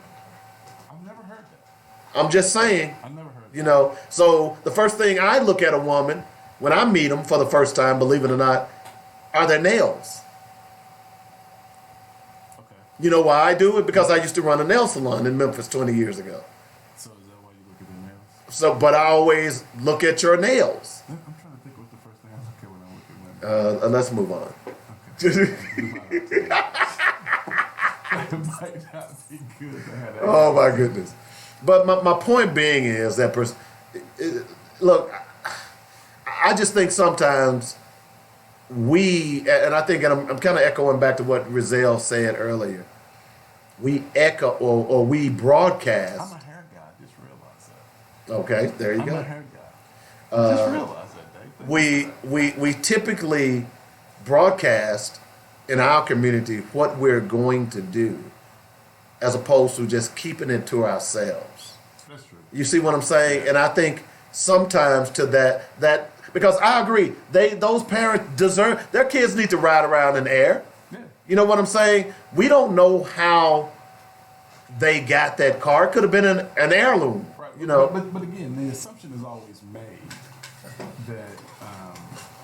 Speaker 2: I've never heard that.
Speaker 3: I'm just saying,
Speaker 2: I've never heard that.
Speaker 3: you know. So the first thing I look at a woman when I meet them for the first time, believe it or not, are their nails.
Speaker 2: Okay.
Speaker 3: You know why I do it? Because I used to run a nail salon in Memphis 20 years ago.
Speaker 2: So is that why you look at the nails?
Speaker 3: So, but I always look at your nails.
Speaker 2: I'm trying to think what's the first thing I look at when I look at women.
Speaker 3: Let's move on.
Speaker 2: It might not be good to have that.
Speaker 3: Oh my goodness. But my point being is that, look, I just think sometimes and I think, and I'm kind of echoing back to what Rizal said earlier. We echo or we broadcast.
Speaker 2: I'm a hair guy. I just realized that.
Speaker 3: Okay, there you
Speaker 2: I'm
Speaker 3: go.
Speaker 2: a hair guy. I just realized that, Dave.
Speaker 3: We typically broadcast in our community what we're going to do, as opposed to just keeping it to ourselves.
Speaker 2: That's true.
Speaker 3: You see what I'm saying? And I think sometimes to that because I agree, those parents deserve, their kids need to ride around in air.
Speaker 2: Yeah.
Speaker 3: You know what I'm saying? We don't know how they got that car. It could have been an heirloom.
Speaker 2: Right.
Speaker 3: You know.
Speaker 2: But again, the assumption is always made that,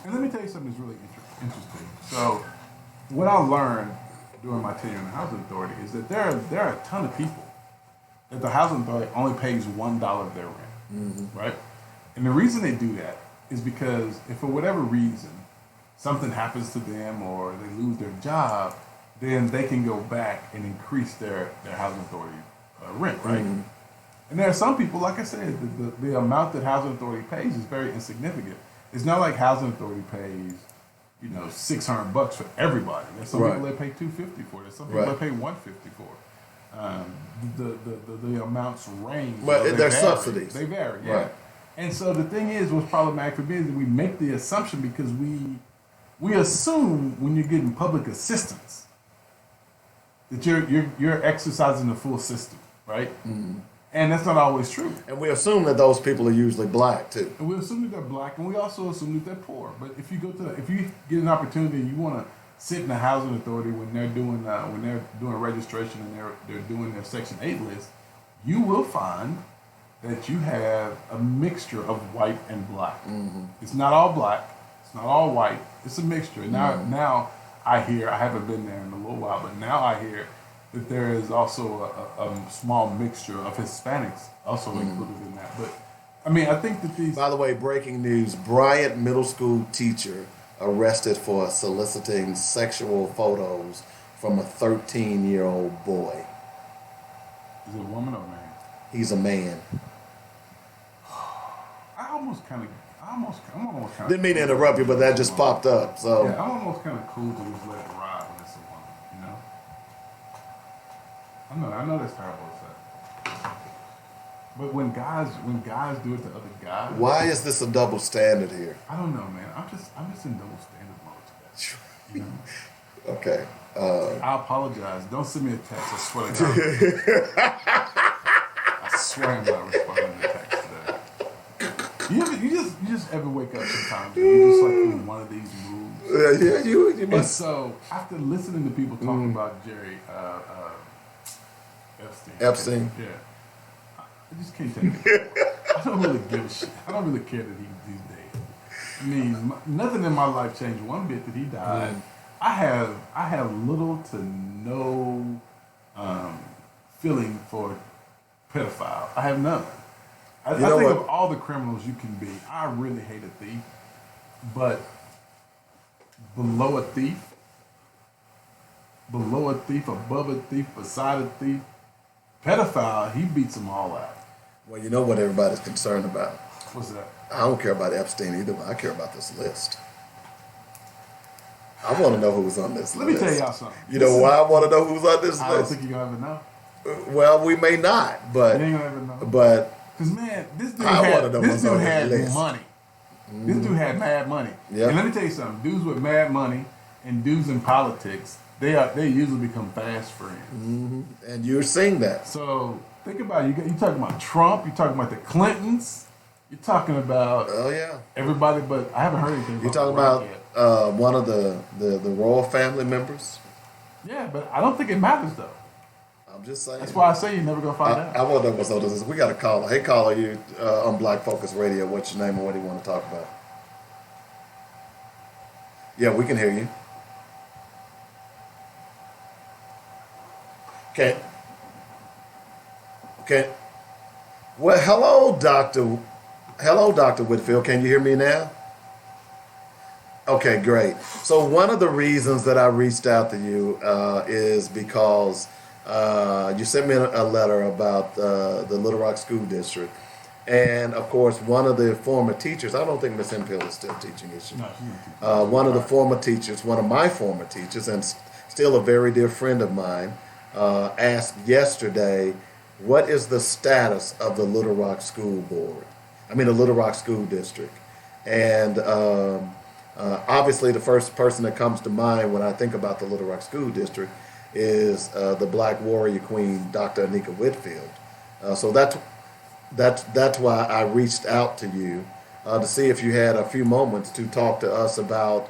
Speaker 2: and let me tell you something that's really interesting. So, what I learned during my tenure in the housing authority is that there are a ton of people that the housing authority only pays $1 of their rent, right? And the reason they do that is because if for whatever reason something happens to them or they lose their job, then they can go back and increase their housing authority rent, right? And there are some people, like I said, the amount that housing authority pays is very insignificant. It's not like housing authority pays, $600 for everybody. There's some people that pay $250 for. There's some people that pay $150 for. The amounts range.
Speaker 3: Well, they're subsidies.
Speaker 2: They vary, yeah.
Speaker 3: Right.
Speaker 2: And so the thing is, what's problematic for me is that we make the assumption because we assume when you're getting public assistance that you're exercising the full system, right? And that's not always true.
Speaker 3: And we assume that those people are usually black too.
Speaker 2: And we assume that they're black, and we also assume that they're poor. But if you get an opportunity and you want to sit in the housing authority when they're doing registration and they're doing their Section 8 list, you will find that you have a mixture of white and black. It's not all black. It's not all white. It's a mixture. Now I hear, I haven't been there in a little while, but now I hear that there is also a small mixture of Hispanics also included in that. But I mean, I think that these.
Speaker 3: By the way, breaking news: Bryant Middle School teacher arrested for soliciting sexual photos from a 13-year-old boy.
Speaker 2: Is it a woman or a man?
Speaker 3: He's a man.
Speaker 2: I'm almost kind of.
Speaker 3: Didn't mean to interrupt you, but that just popped up. So
Speaker 2: yeah, I'm almost kind of cool to just let it ride when it's a woman, I know that's terrible to say. But when guys do it to other guys,
Speaker 3: why is this a double standard here?
Speaker 2: I don't know, man. I'm just in double standard mode today.
Speaker 3: Okay.
Speaker 2: I apologize. Don't send me a text. I swear to God. I swear I'm not responding to text today. You just ever wake up sometimes and you're just like in one of these moods.
Speaker 3: Yeah, you
Speaker 2: And
Speaker 3: must.
Speaker 2: so after listening to people talking about Jerry
Speaker 3: Epstein.
Speaker 2: Yeah. I just can't take it. I don't really give a shit. I don't really care that he's dead. I mean, nothing in my life changed one bit that he died. I have little to no feeling for pedophile. I have none. I think of all the criminals you can be, I really hate a thief. But below a thief, above a thief, beside a thief, pedophile, he beats them all out.
Speaker 3: Well, you know what everybody's concerned about.
Speaker 2: What's that?
Speaker 3: I don't care about Epstein either, but I care about this list. I want to know who's on this list.
Speaker 2: Let me tell y'all something.
Speaker 3: You know why I want to know who's on this
Speaker 2: I don't
Speaker 3: list?
Speaker 2: think you're going to ever know.
Speaker 3: Well, we may not, but
Speaker 2: You ain't going to ever know.
Speaker 3: but
Speaker 2: Because, man, this dude
Speaker 3: I wanna
Speaker 2: had,
Speaker 3: know
Speaker 2: this
Speaker 3: what's
Speaker 2: dude
Speaker 3: on that
Speaker 2: had
Speaker 3: list.
Speaker 2: money. This dude had mad money.
Speaker 3: Yeah.
Speaker 2: And let me tell you something. Dudes with mad money and dudes in politics, they usually become fast friends.
Speaker 3: and you're seeing that.
Speaker 2: So think about it. You're talking about Trump. You're talking about the Clintons. You're talking about
Speaker 3: Oh yeah.
Speaker 2: everybody, but I haven't heard anything.
Speaker 3: You're talking
Speaker 2: Barack
Speaker 3: about one of the royal family members.
Speaker 2: yet. Yeah, but I don't think it matters though.
Speaker 3: I'm just saying.
Speaker 2: That's why I say you're never gonna find out.
Speaker 3: I want to know what's on this. We got a caller. Hey, caller, you on Black Focus Radio. What's your name and what do you want to talk about? Yeah, we can hear you. Okay. Okay. Well, hello, Doctor. Hello, Dr. Whitfield. Can you hear me now? Okay, great. So one of the reasons that I reached out to you is because you sent me a letter about the Little Rock School District, And of course, one of the former teachers, I don't think Miss Enfield is still teaching, is she?
Speaker 2: No, she's not teaching.
Speaker 3: One of the former teachers, one of my former teachers, and still a very dear friend of mine, asked yesterday, what is the status of the Little Rock School Board? I mean, the Little Rock School District. And obviously, the first person that comes to mind when I think about the Little Rock School District is the Black Warrior Queen, Dr. Anika Whitfield. So that's why I reached out to you to see if you had a few moments to talk to us about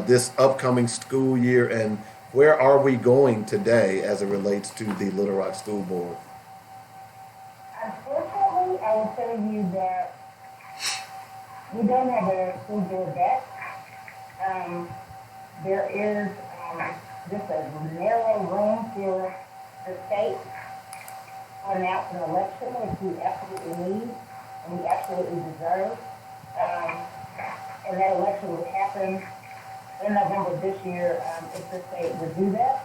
Speaker 3: this upcoming school year and where are we going today as it relates to the Little Rock School Board.
Speaker 10: Unfortunately, I will tell you that we don't have a school board back. There is just a narrow room for the state to announce an election, which we absolutely need and we absolutely deserve. And that election would happen in November of this year if the state would do that.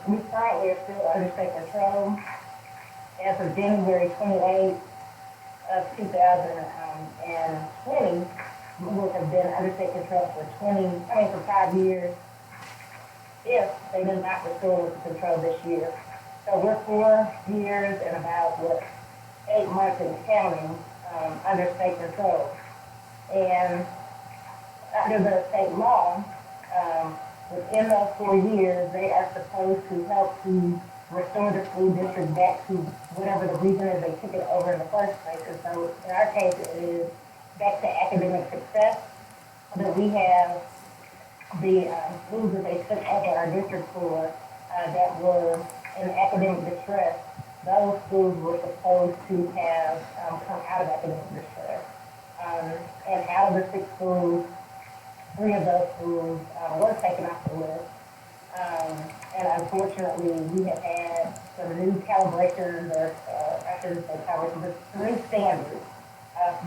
Speaker 10: We currently are still under state control. As of January 28th of 2020, we would have been under state control for 5 years if they did not restore us to control this year. So we're 4 years and about, 8 months and counting under state control. And under the state law, within those 4 years, they are supposed to help to restore the school district back to whatever the reason is they took it over in the first place. And so in our case, it is back to academic success, so that we have the schools that they took over our district for that were in academic distress. Those schools were supposed to have come out of academic distress. And out of the 6 schools, 3 of those schools were taken off the list. And unfortunately, we have had some new calibrations, or I shouldn't say calibrations, but some new standards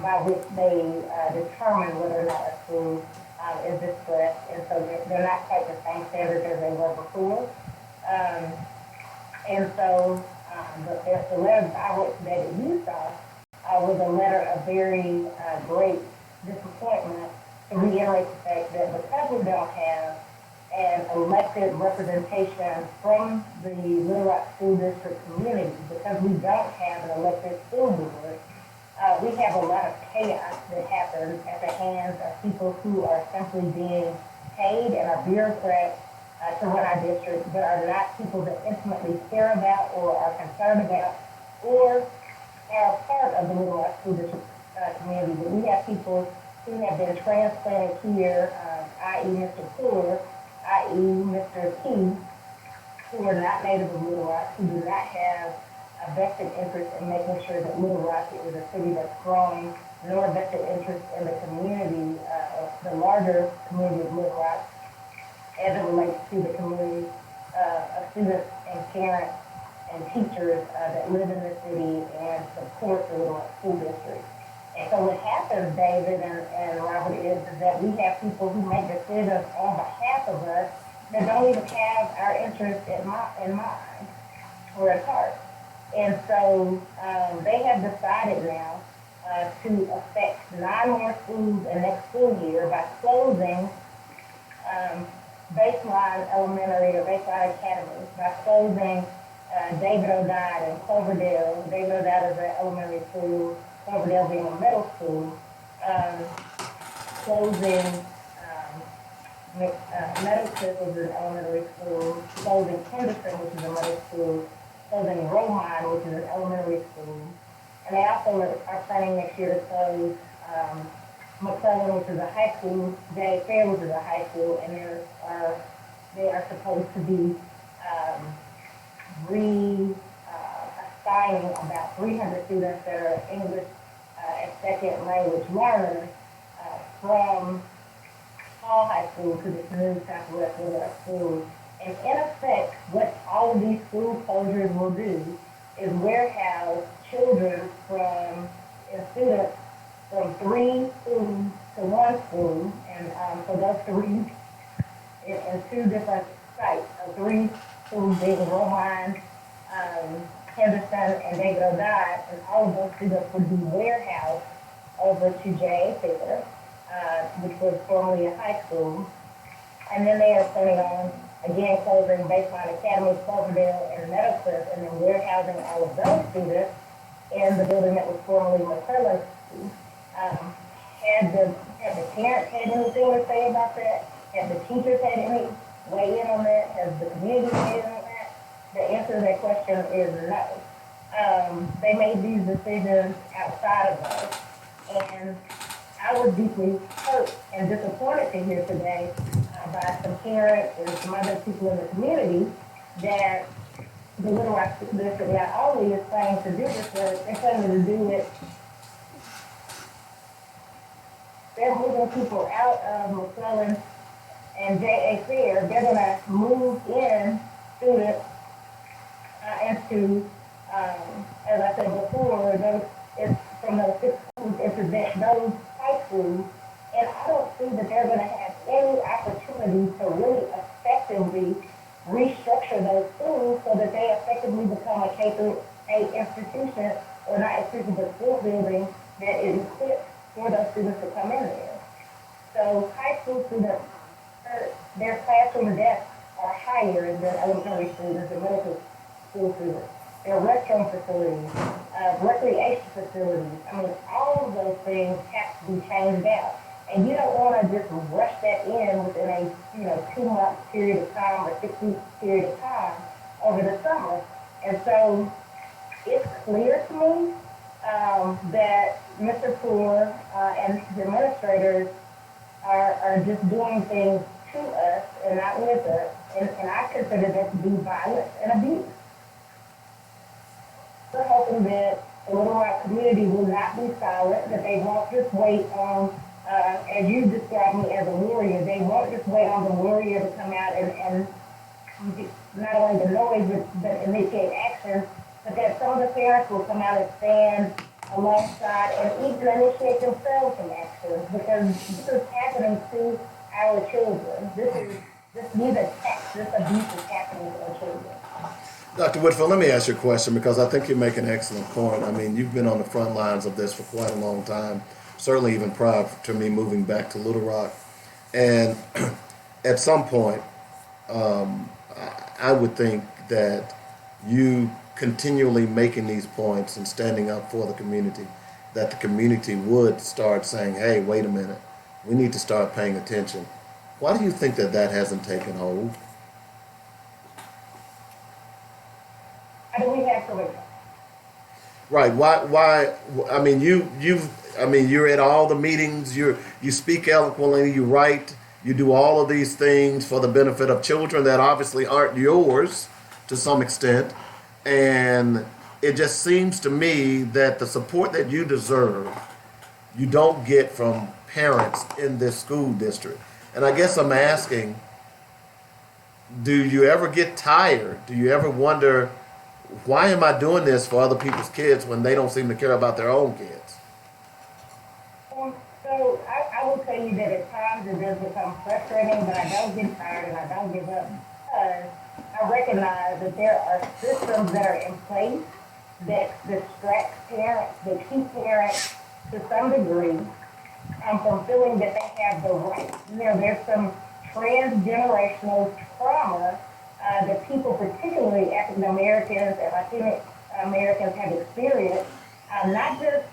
Speaker 10: by which they determine whether or not a school is distressed. And so they're not quite the same standards as they were before. And so the letter that I wrote today that you saw was a letter of very great disappointment to reiterate the fact that because we don't have an elected representation from the Little Rock School District community, because we don't have an elected school board, we have a lot of chaos that happens at the hands of people who are simply being paid and are bureaucrats to run our district, but are not people that intimately care about or are concerned about or are part of the Little Rock School District community. But we have people who have been transplanted here, i.e. Mr. Poor, i.e. Mr. T, who are not native of Little Rock, who do not have a vested interest in making sure that Little Rock is a city that's growing, nor a vested interest in the community, the larger community of Little Rock, as it relates to the community of students and parents and teachers that live in the city and support the Little Rock School District. And so what happens, David and Robert, is that we have people who make decisions on behalf of us that don't even have our interest in mind or at heart. And so they have decided now to affect 9 more schools in next school year by closing Baseline Elementary or Baseline Academy, by closing David O'Dide and Cloverdale. David O'Dide is an elementary school, Cloverdale being a middle school, closing Meadowcliff, which is an elementary school, closing Henderson, which is a middle school, closing Rohan, which is an elementary school. And they also are planning next year to close McClellan, which is a high school, J. Fair, which is a high school, and they are supposed to be assigning about 300 students that are English as second language learners from Hall High School to this new Southwest Little Rock School. And in effect, what all of these school closures will do is warehouse children and students from 3 schools to 1 school, and for those 3 in 2 different sites, 3 schools being Rohan, Henderson, and David O'Donnell, and all of those students would be warehoused over to J.A. Theater, which was formerly a high school. And then they are planning on, again, closing Baseline Academy, Cloverdale, and Meadowcliff, and then warehousing all of those students in the building that was formerly McClellan School. Had the parents had anything to say about that? Have the teachers had any weigh in on that? Has the community weighed in on that? The answer to that question is no. They made these decisions outside of us. And I was deeply hurt and disappointed to hear today by some parents and some other people in the community that the Little Rock School District not only is planning to do this, but they're planning to do it. They're moving people out of McClellan and J.A. Fair. They're going to move in students into, as I said before, it's from those six schools into those high schools. And I don't see that they're going to have any opportunity to really effectively restructure those schools so that they effectively become a K-8 institution, or not institution, but school building that is equipped for those students to come in there. So high school students, their classroom desks are higher than elementary students and middle school students. Their restroom facilities, recreation facilities, I mean, all of those things have to be changed out. And you don't want to just rush that in within a 2-month period of time or 6-week period of time over the summer. And so it's clear to me that Mr. Poor and his administrators are just doing things to us and not with us. And I consider that to be violence and abuse. We're hoping that the Little Rock community will not be silent, that they won't just wait on, as you described me as a warrior, they won't just wait on the warrior to come out and not only the noise, but initiate action, but that some of the parents will come out and stand alongside and even initiate themselves some action, because this is happening to our children. These attacks, this abuse is happening to our children.
Speaker 3: Dr. Whitfield, let me ask you a question, because I think you make an excellent point. I mean, you've been on the front lines of this for quite a long time, certainly even prior to me moving back to Little Rock. And at some point, I would think that you continually making these points and standing up for the community, that the community would start saying, hey, wait a minute, we need to start paying attention. Why do you think that hasn't taken hold?
Speaker 10: How do we have to wait?
Speaker 3: Right. Why? I mean, you're at all the meetings. You speak eloquently. You write. You do all of these things for the benefit of children that obviously aren't yours to some extent. And it just seems to me that the support that you deserve, you don't get from parents in this school district. And I guess I'm asking, do you ever get tired? Do you ever wonder, why am I doing this for other people's kids when they don't seem to care about their own kids?
Speaker 10: So I will tell you that at times it does become frustrating, but I don't get tired and I don't give up, because I recognize that there are systems that are in place that distract parents, that keep parents to some degree from feeling that they have the right. There's some transgenerational trauma that people, particularly African Americans and Latino Americans, have experienced. Not just,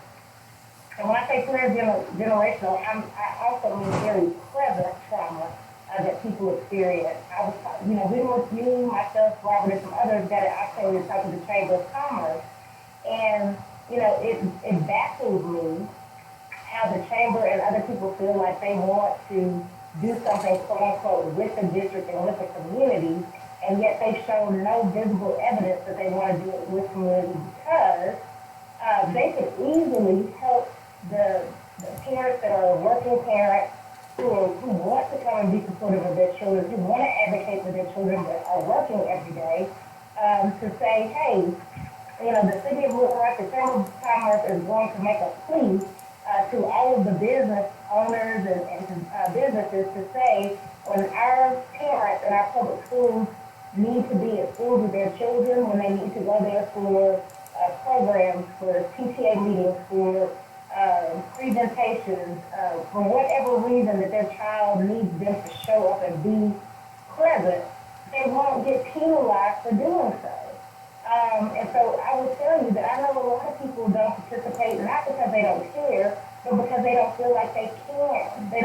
Speaker 10: and when I say transgenerational, I also mean very present trauma that people experience. I was, we were you, myself, Robert, and some others that I actually talked to the Chamber of Commerce, and it baffles me how the chamber and other people feel like they want to do something, quote unquote, with the district and with the community, and yet they show no visible evidence that they want to do it with community, because they could easily help the parents that are working parents who want to come and be supportive of their children, who want to advocate for their children that are working every day, to say, hey, the city of Little Rock, the Chamber of Commerce is going to make a plea to all of the business owners and businesses to say, when our parents in our public schools need to be at school with their children, when they need to go there for programs, for PTA meetings, for presentations, for whatever reason that their child needs them to show up and be present, they won't get penalized for doing so. And so I will tell you that I know a lot of people don't participate, not because they don't care, but because they don't feel like they can. They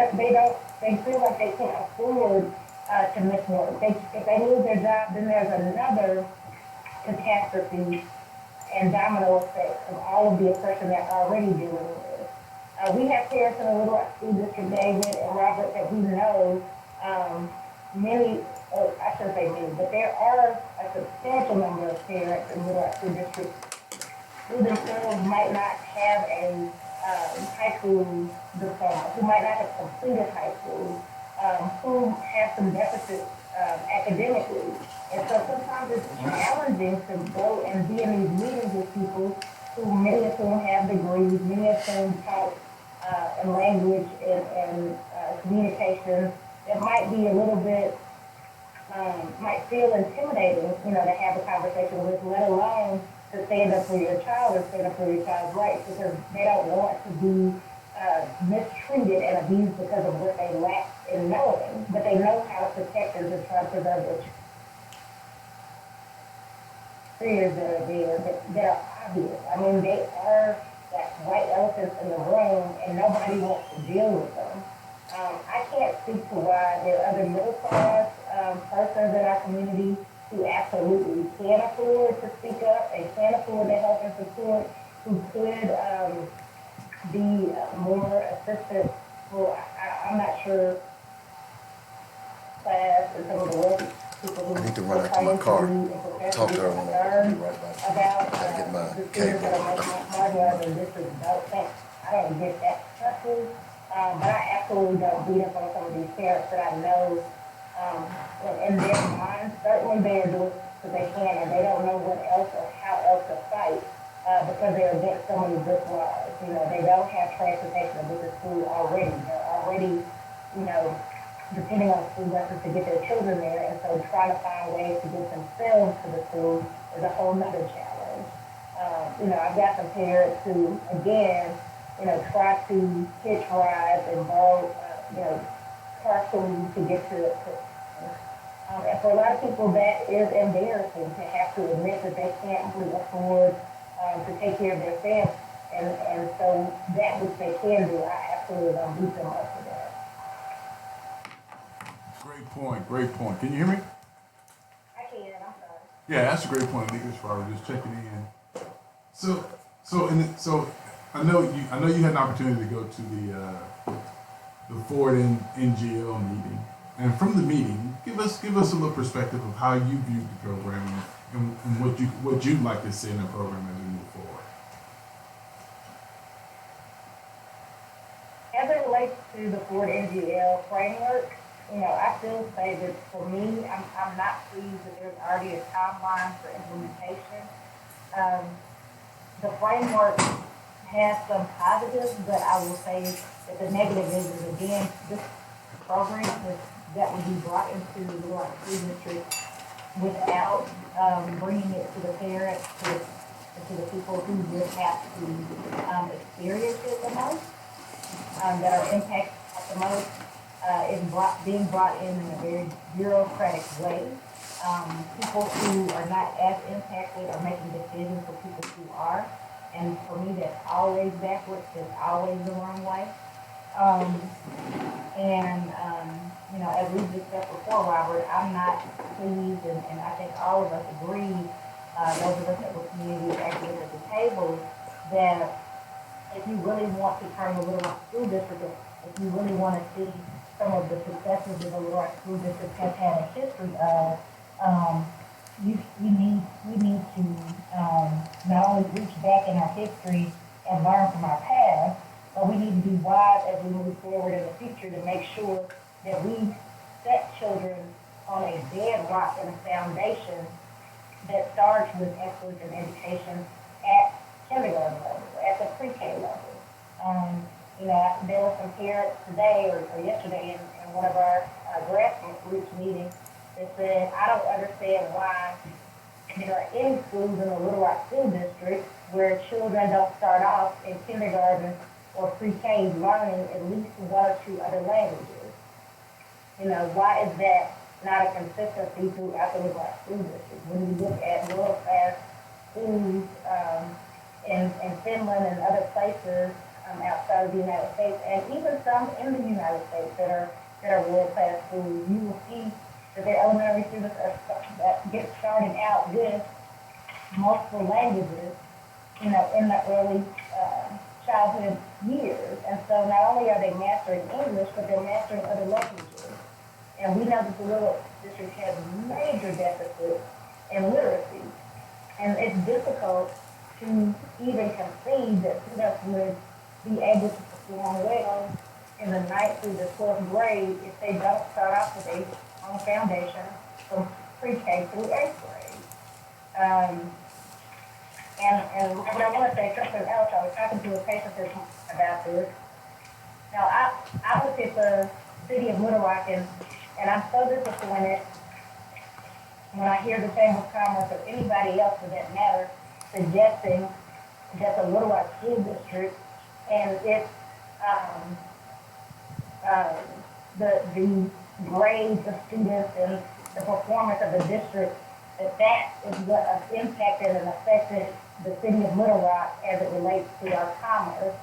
Speaker 10: feel like they can't afford to miss work. If they lose their job, then there's another catastrophe and domino effect of all of the oppression they're already dealing with. We have parents in the Little Rock School District, David and Robert, that we know many, I shouldn't say many, but there are a substantial number of parents in the Little Rock School District who themselves might not have a high school diploma, who might not have completed high school, who have some deficits academically. And so sometimes it's challenging to go and be in these meetings with people who many of whom have degrees, many of whom talk in language and communication that might be a little bit, might feel intimidating, to have a conversation with, let alone to stand up for your child and stand up for your child's rights, because they don't want to be mistreated and abused because of what they lack in knowing, but they know how to protect and to try to preserve their careers that are there, that are obvious. I mean, they are like white elephants in the room, and nobody wants to deal with them. I can't speak to why there are other middle class persons in our community who absolutely can afford to speak up and can afford to help and support, who could be more assistant for, I'm not sure, class and some of the work people who
Speaker 3: I need to run out to my car. Talk to her when I be right back.
Speaker 10: about
Speaker 3: I gotta get my
Speaker 10: the students that are making marginalized and districts don't think. I don't get that personally, but I absolutely don't beat up on some of these parents that I know in their minds, certainly they are doing what they can, and they don't know what else or how else to fight because they're against so many brick laws. They don't have transportation to get to school already. They're already, depending on school buses to get their children there, and so trying to find ways to get themselves to the school is a whole nother challenge. I've got some parents who, again, try to hitch rides and borrow, carpool to get to it. And for a lot of people, that is embarrassing to have to admit that they can't really afford to take care of their family. And so that which they can do, I absolutely don't beat them up for that.
Speaker 2: Great point. Can you hear me?
Speaker 10: I can, I'm sorry.
Speaker 2: Yeah, that's a great point, Nicholas Farber, just checking in. So I know you had an opportunity to go to the Ford NGO meeting, and from the meeting, give us a little perspective of how you viewed the program and what you'd like to see in the program as we move forward.
Speaker 10: As it relates to the Ford NGL framework, I still say that for me, I'm not pleased that there's already a timeline for implementation. The framework has some positives, but I will say that the negative is again, this program that would be brought into the Little Rock School District without bringing it to the parents, to the people who would have to experience it the most, that are impacted the most. Is being brought in a very bureaucratic way. People who are not as impacted are making decisions for people who are. And for me, that's always backwards. That's always the wrong way. As we've discussed before, Robert, I'm not pleased, and I think all of us agree, those of us that were community activists at the table, that if you really want to turn the Little Rock School District, if you really want to see some of the successes that the Little Rock School District has had a history of, we need to not only reach back in our history and learn from our past, but we need to be wise as we move forward in the future to make sure that we set children on a bedrock and a foundation that starts with excellence in education at kindergarten level, at the pre-K level. There were some parents today or yesterday in one of our grassroots meetings It said, I don't understand why there are any schools in the Little Rock School District where children don't start off in kindergarten or pre-K learning at least one or two other languages. Why is that not a consistency throughout the Little Rock School District? When you look at world-class schools in Finland and other places outside of the United States, and even some in the United States that are world-class schools, you will see that their elementary students that get started out with multiple languages, in the early childhood years. And so not only are they mastering English, but they're mastering other languages. And we know that the Little District has major deficits in literacy. And it's difficult to even conceive that students would be able to perform well in the 9th through the 12th grade if they don't start off with a strong foundation from pre-K through 8th grade. And I want to say something else. I was talking to a patient about this. Now, I look at the city of Little Rock, and I'm so disappointed when I hear the Chamber of Commerce or anybody else for that matter suggesting that the Little Rock School District and its the grades of students and the performance of the district, that is what has impacted and affected the city of Little Rock as it relates to our commerce.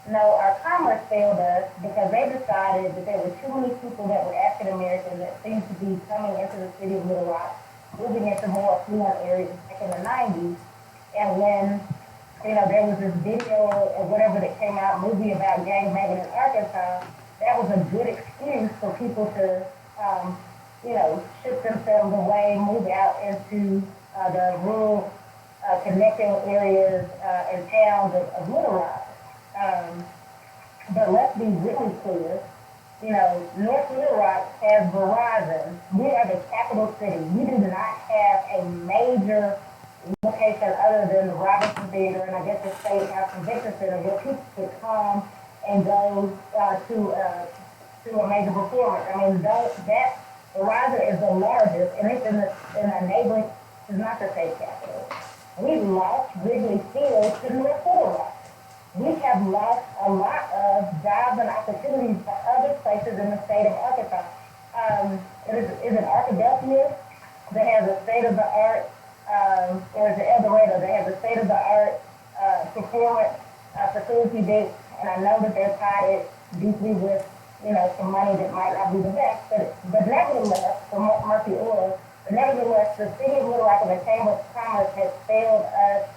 Speaker 10: No, our commerce failed us because they decided that there were too many people that were African American that seemed to be coming into the city of Little Rock, moving into more affluent areas back in the 90s. And when, there was this video or whatever that came out, movie about gang banging in Arkansas, that was a good excuse for people to, ship themselves away, move out into the rural connecting areas and towns of Little Rock. But let's be really clear. North Little Rock has Verizon. We are the capital city. We do not have a major location other than the Robinson Theater and I guess the State House Convention Center where people could come and go to a major performance. I mean, that Verizon is the largest, and it's in the neighboring, it's not the state capital. We've lost Wrigley Field to North Little Rock. We have lost a lot of jobs and opportunities for other places in the state of Arkansas. Is it Arkadelphia that has a state-of-the-art, or is it El Dorado that has a state-of-the-art performance facility that, and I know that they're tied it deeply with, some money that might not be the best, but nevertheless, for Murphy Oil, but nevertheless, the city of Little Rock and the Chamber of Commerce has failed us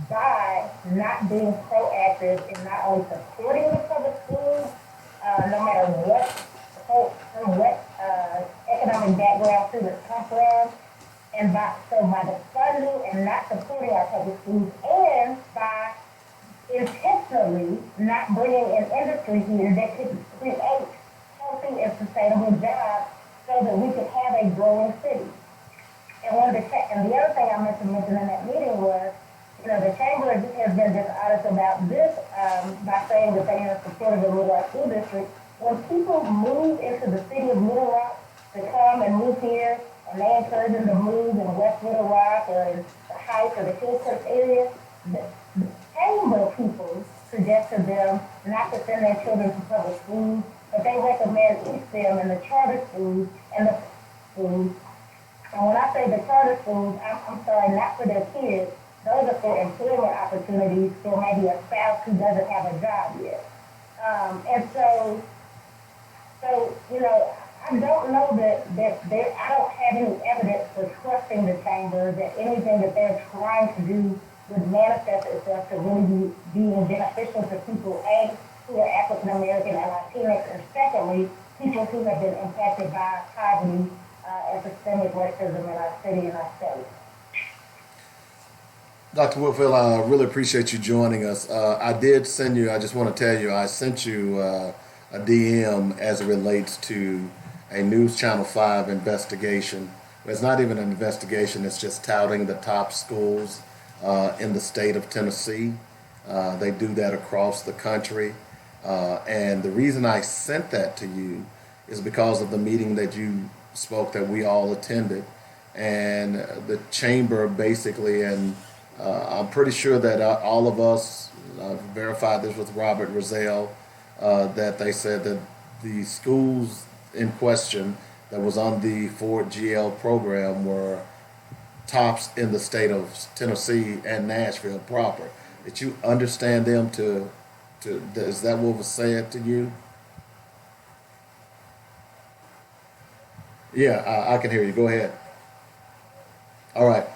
Speaker 10: by not being proactive in not only supporting the public schools, no matter what economic background students come from, and by the funding and not supporting our public schools, and by intentionally not bringing an industry here that could create healthy and sustainable jobs so that we could have a growing city. And the other thing I meant to mention in that meeting was, the chamber has been dishonest about this by saying that they are supportive of the Little Rock School District. When people move into the city of Little Rock to come and move here, and they encourage them to move in West Little Rock or in the Heights or the Hillcrest area, the chamber people suggest to them not to send their children to public schools, but they recommend each them in the charter schools and the schools. And when I say the charter schools, I'm sorry, not for their kids. Those are for employment opportunities for maybe a spouse who doesn't have a job yet. And so, I don't know that I don't have any evidence for trusting the chamber that anything that they're trying to do would manifest itself to really be being beneficial to people, A, who are African American and Latinx, and secondly, people who have been impacted by poverty and systemic racism in our city and our state.
Speaker 3: Dr. Whitfield, I really appreciate you joining us. I did send you, I just want to tell you, I sent you a DM as it relates to a News Channel 5 investigation. It's not even an investigation, it's just touting the top schools in the state of Tennessee. They do that across the country. And the reason I sent that to you is because of the meeting that you spoke that we all attended, and the chamber basically, and I'm pretty sure that all of us verified this with Robert Rozelle, that they said that the schools in question that was on the Ford GL program were tops in the state of Tennessee and Nashville proper. Did you understand them is that what was said to you? Yeah, I can hear you. Go ahead. All right.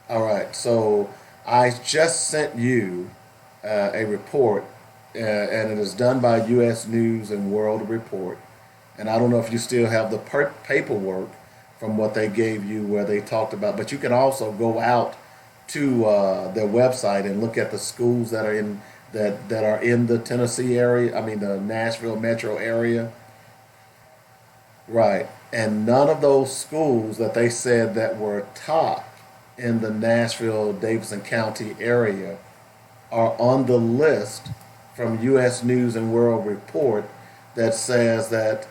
Speaker 3: All right. So I just sent you a report, and it is done by U.S. News and World Report. And I don't know if you still have the paperwork from what they gave you where they talked about, but you can also go out to their website and look at the schools that are in that are in the Tennessee area. I mean, the Nashville metro area. Right. And none of those schools that they said that were top in the Nashville, Davidson County area are on the list from U.S. News and World Report that says that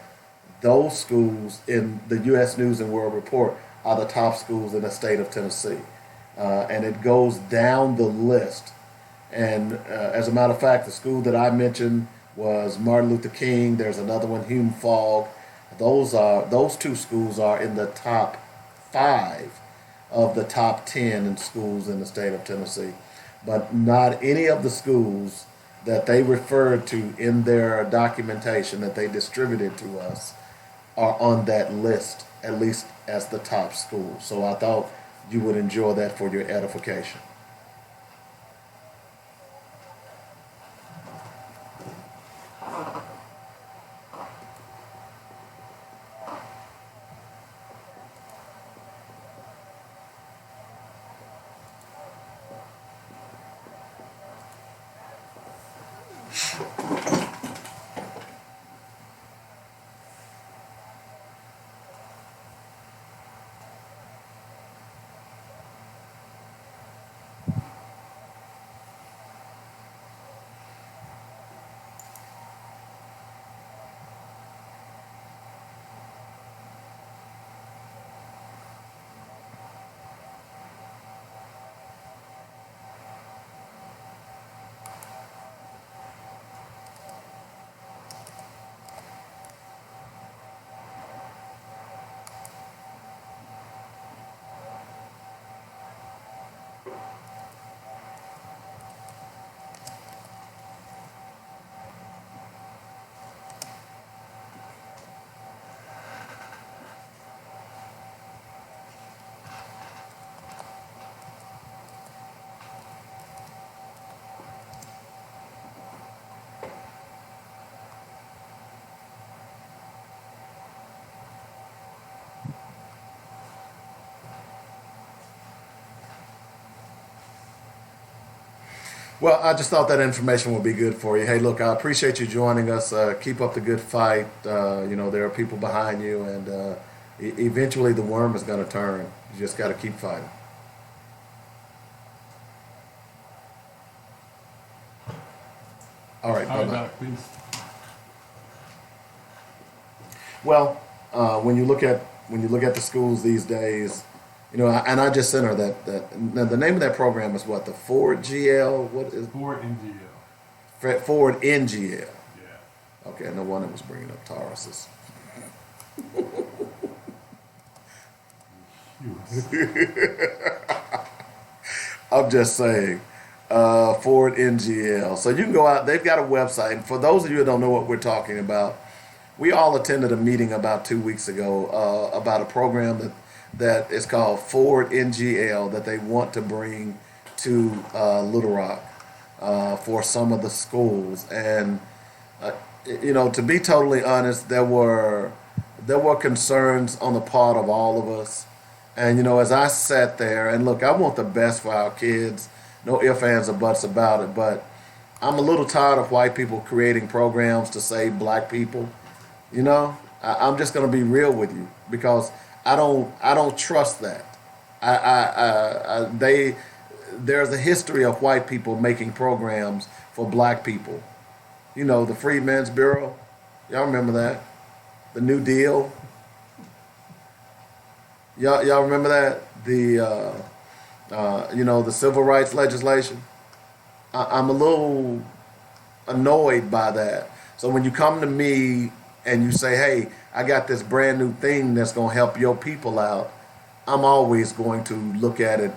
Speaker 3: those schools in the U.S. News and World Report are the top schools in the state of Tennessee. And it goes down the list. And as a matter of fact, the school that I mentioned was Martin Luther King. There's another one, Hume Fogg. Those two schools are in the top 5 of the top 10 in schools in the state of Tennessee. But not any of the schools that they referred to in their documentation that they distributed to us are on that list, at least as the top school. So I thought you would enjoy that for your edification. Well, I just thought that information would be good for you. Hey, look, I appreciate you joining us. Keep up the good fight. There are people behind you, and eventually the worm is going to turn. You just got to keep fighting. All right,
Speaker 2: All right,
Speaker 3: bye-bye.
Speaker 2: Doc, peace.
Speaker 3: Well, when you look at the schools these days, and I just sent her that now the name of that program is what, the Ford GL. What is
Speaker 2: Ford NGL.
Speaker 3: Ford NGL?
Speaker 2: Yeah.
Speaker 3: Okay, no wonder it was bringing up Taurus's. I'm just saying, Ford NGL. So you can go out. They've got a website. And for those of you who don't know what we're talking about, we all attended a meeting about 2 weeks ago about a program that is called Ford NGL that they want to bring to Little Rock for some of the schools. And to be totally honest, there were concerns on the part of all of us. And as I sat there, and look, I want the best for our kids, no ifs, ands, or buts about it. But I'm a little tired of white people creating programs to save black people. I'm just going to be real with you because I don't trust that. There's a history of white people making programs for black people. The Freedmen's Bureau. Y'all remember that? The New Deal. Y'all remember that? The civil rights legislation. I'm a little annoyed by that. So when you come to me and you say, "Hey, I got this brand new thing that's going to help your people out," I'm always going to look at it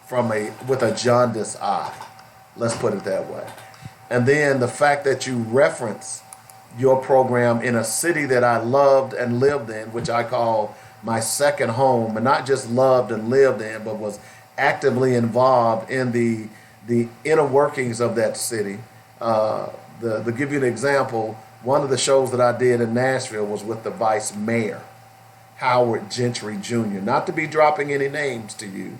Speaker 3: with a jaundiced eye. Let's put it that way. And then the fact that you reference your program in a city that I loved and lived in, which I call my second home, and not just loved and lived in, but was actively involved in the inner workings of that city. To give you an example, one of the shows that I did in Nashville was with the vice mayor, Howard Gentry Jr. Not to be dropping any names to you,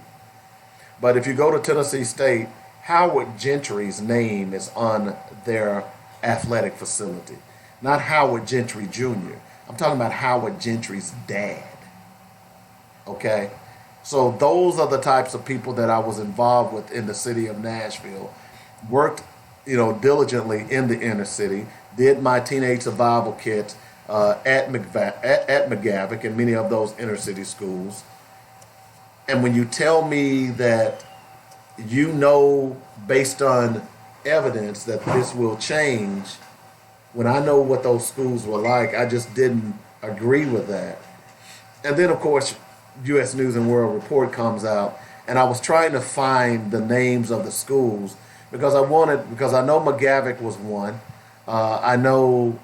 Speaker 3: but if you go to Tennessee State, Howard Gentry's name is on their athletic facility. Not Howard Gentry Jr. I'm talking about Howard Gentry's dad. Okay? So those are the types of people that I was involved with in the city of Nashville. Worked, diligently in the inner city. Did my teenage survival kit at McGavick and many of those inner city schools. And when you tell me that based on evidence that this will change, when I know what those schools were like, I just didn't agree with that. And then, of course, U.S. News and World Report comes out, and I was trying to find the names of the schools because I know McGavick was one. I know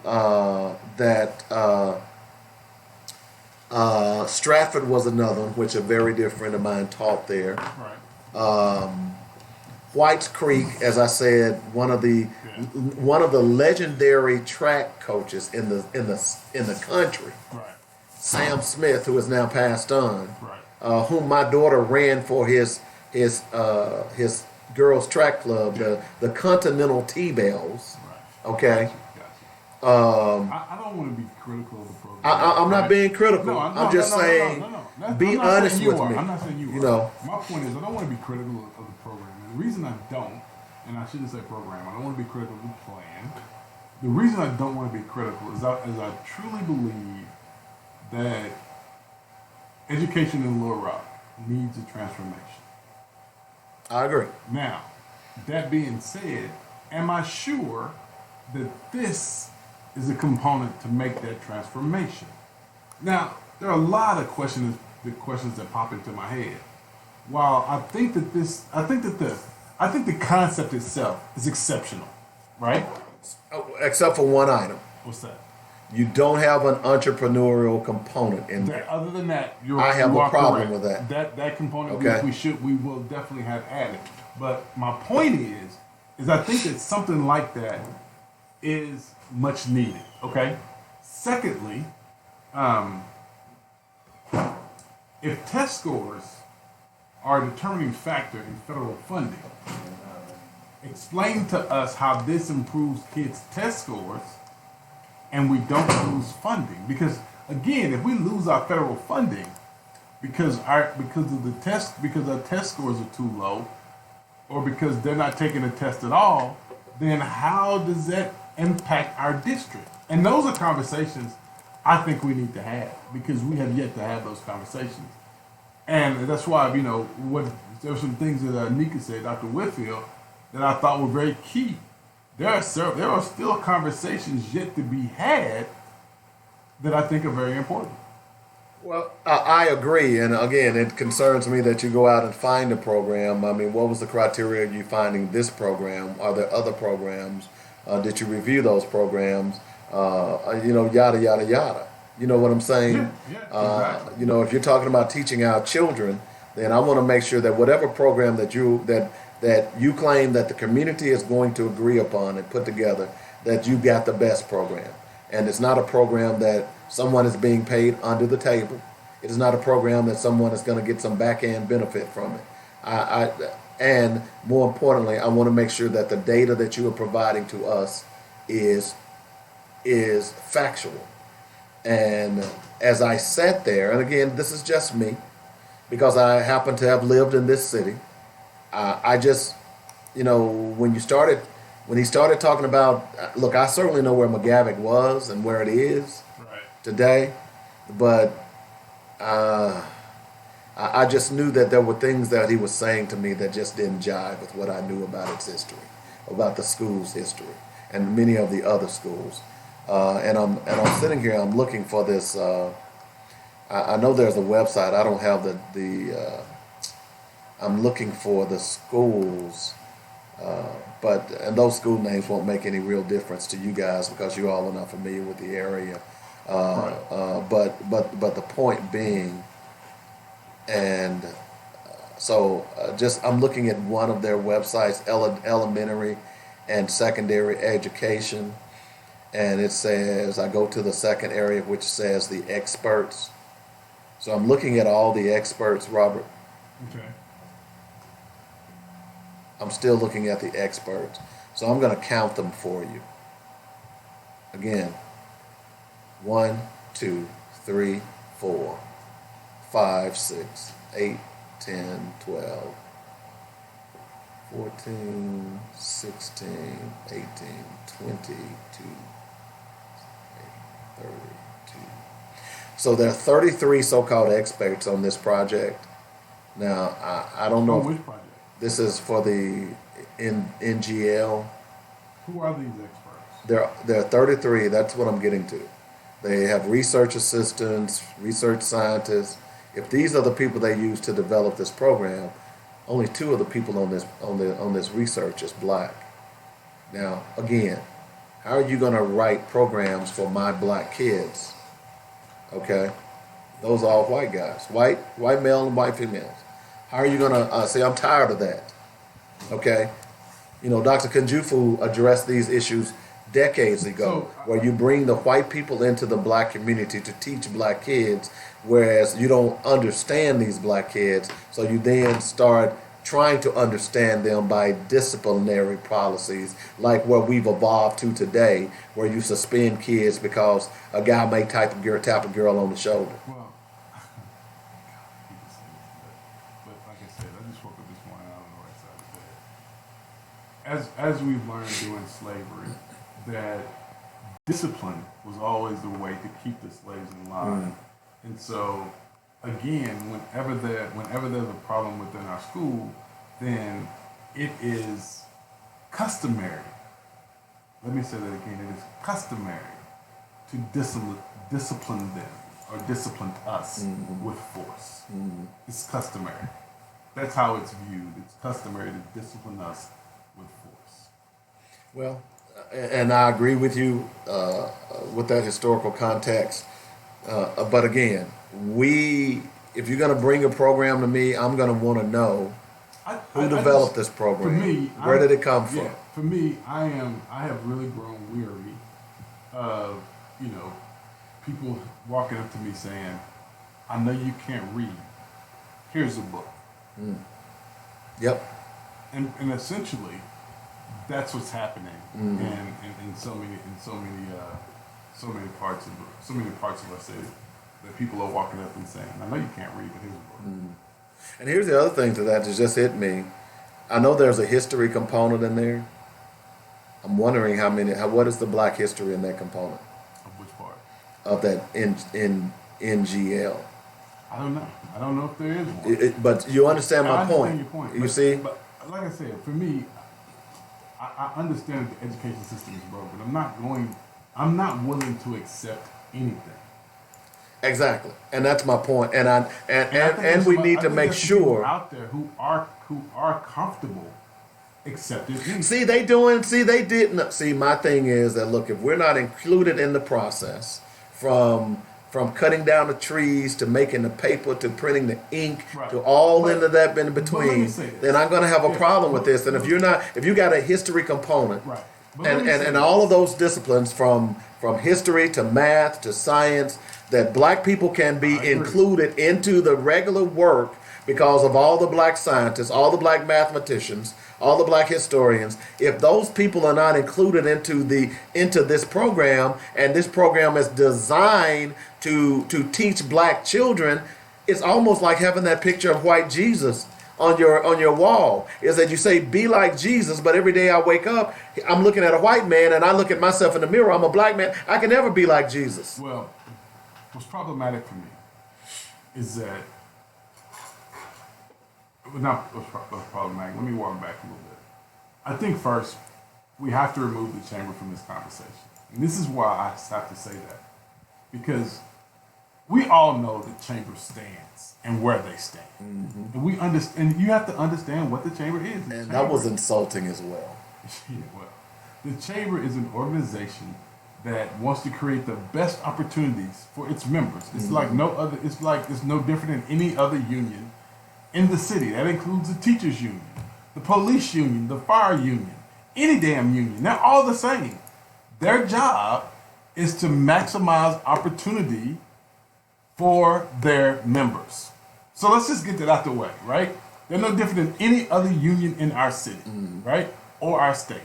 Speaker 3: that Stratford was another one, which a very dear friend of mine taught there.
Speaker 2: Right.
Speaker 3: White's Creek, as I said, one of the legendary track coaches in the country.
Speaker 2: Right.
Speaker 3: Sam Smith, who is now passed on,
Speaker 2: Right.
Speaker 3: whom my daughter ran for his girls track club, the Continental T-Bells.
Speaker 2: Right.
Speaker 3: Okay.
Speaker 2: Gotcha. I don't want to be critical of the program.
Speaker 3: I'm not being critical.
Speaker 2: No,
Speaker 3: I'm just saying, be honest with me.
Speaker 2: I'm not saying you are. My point is, I don't want to be critical of the program. And the reason I don't, and I shouldn't say program, I don't want to be critical of the plan. The reason I don't want to be critical is I truly believe that education in Little Rock needs a transformation.
Speaker 3: I agree.
Speaker 2: Now, that being said, am I sure that this is a component to make that transformation? Now, there are a lot of questions that pop into my head. While I think that the concept itself is exceptional, right?
Speaker 3: Except for one item.
Speaker 2: What's that?
Speaker 3: You don't have an entrepreneurial component in there.
Speaker 2: Other than that,
Speaker 3: I have a problem
Speaker 2: correct.
Speaker 3: with that.
Speaker 2: That component
Speaker 3: Okay.
Speaker 2: we will definitely have added. But my point is I think that something like that is much needed. Okay. Secondly, if test scores are a determining factor in federal funding, explain to us how this improves kids' test scores and we don't lose funding. Because again, if we lose our federal funding because our test scores are too low, or because they're not taking a test at all, then how does that impact our district? And those are conversations I think we need to have, because we have yet to have those conversations. And that's why, there were some things that Nika said, Dr. Whitfield, that I thought were very key. There are still conversations yet to be had that I think are very important.
Speaker 3: Well, I agree, and again, it concerns me that you go out and find a program. I mean, what was the criteria of you finding this program? Are there other programs? Did you review those programs? Yada, yada, yada. You know what I'm saying?
Speaker 2: Yeah, exactly.
Speaker 3: If you're talking about teaching our children, then I want to make sure that whatever program that you claim that the community is going to agree upon and put together, that you got the best program. And it's not a program that someone is being paid under the table. It is not a program that someone is going to get some back-end benefit from it. And more importantly, I want to make sure that the data that you are providing to us is factual. And as I sat there, and again, this is just me, because I happen to have lived in this city, I just, when he started talking about, look, I certainly know where McGavick was and where it is today, but I just knew that there were things that he was saying to me that just didn't jive with what I knew about its history, about the school's history, and many of the other schools. And I'm sitting here. I'm looking for this. I know there's a website. I don't have the. I'm looking for the schools, and those school names won't make any real difference to you guys because you all are not familiar with the area. But the point being, and so just I'm looking at one of their websites, elementary and secondary education, and it says I go to the second area which says the experts. So I'm looking at all the experts, Robert.
Speaker 2: Okay.
Speaker 3: I'm still looking at the experts. So I'm going to count them for you. Again, 1, 2, 3, 4, 5, 6, 8, 10, 12, 14, 16, 18, 22, 32. So there are 33 so-called experts on this project. Now, I don't know.
Speaker 2: Which project?
Speaker 3: This is for the NGL.
Speaker 2: Who are these experts?
Speaker 3: There are 33. That's what I'm getting to. They have research assistants, research scientists. If these are the people they use to develop this program, only 2 of the people on this research is black. Now, again, how are you going to write programs for my black kids? Okay, those are all white guys, white male and white females. How are you going to say, I'm tired of that? Okay. You know, Dr. Kunjufu addressed these issues decades ago, where you bring the white people into the black community to teach black kids, whereas you don't understand these black kids, so you then start trying to understand them by disciplinary policies, like what we've evolved to today, where you suspend kids because a guy may tap a girl on the shoulder.
Speaker 2: Well, but like I said, I just woke up this morning. I don't know right side of the bed. As we've learned during slavery, that discipline was always the way to keep the slaves in line. And so, again, whenever there's a problem within our school, then it is customary. Let me say that again. It is customary to discipline them or discipline us with force. It's customary. That's how it's viewed. It's customary to discipline us with force.
Speaker 3: Well, and I agree with you with that historical context. But again, if you're going to bring a program to me, I'm going to want to know who developed this program.
Speaker 2: For me,
Speaker 3: where did it come from?
Speaker 2: Yeah, for me, I have really grown weary of, people walking up to me saying, I know you can't read. Here's a book.
Speaker 3: Yep.
Speaker 2: And essentially, that's what's happening in so many parts of our city. That people are walking up and saying, I know you can't read, but here's a book.
Speaker 3: And here's the other thing to that that just hit me. I know there's a history component in there. I'm wondering what is the black history in that component?
Speaker 2: Of which part?
Speaker 3: Of that in NGL.
Speaker 2: I don't know. I don't know if there is one.
Speaker 3: But you understand my point.
Speaker 2: Your point.
Speaker 3: You see?
Speaker 2: But like I said, for me, I understand that the education system is broken. I'm not willing to accept anything.
Speaker 3: Exactly, and that's my point. And we need to make sure
Speaker 2: out there who are comfortable accepting anything.
Speaker 3: They didn't. See, my thing is that look, if we're not included in the process, from cutting down the trees to making the paper to printing the ink to all into that in between, then I'm going to have a problem with this. And if you got a history component, and all of those disciplines from history to math to science, that black people can be included into the regular work because of all the black scientists, all the black mathematicians, all the black historians. If those people are not included into this program, and this program is designed to teach black children, it's almost like having that picture of white Jesus on your wall. Is that you say be like Jesus, but every day I wake up, I'm looking at a white man, and I look at myself in the mirror. I'm a black man. I can never be like Jesus.
Speaker 2: Well, what's problematic for me is that not problematic. Let me walk back a little bit. I think first we have to remove the chamber from this conversation, and this is why I have to say that, because we all know the chamber stands and where they stand, and we understand. And you have to understand what the chamber is.
Speaker 3: And that was insulting as well.
Speaker 2: Yeah, well, the chamber is an organization that wants to create the best opportunities for its members. It's like no other. It's no different than any other union in the city. That includes the teachers union, the police union, the fire union, any damn union. They're all the same. Their job is to maximize opportunity for their members. So let's just get that out the way, right? They're no different than any other union in our city, right? Or our state.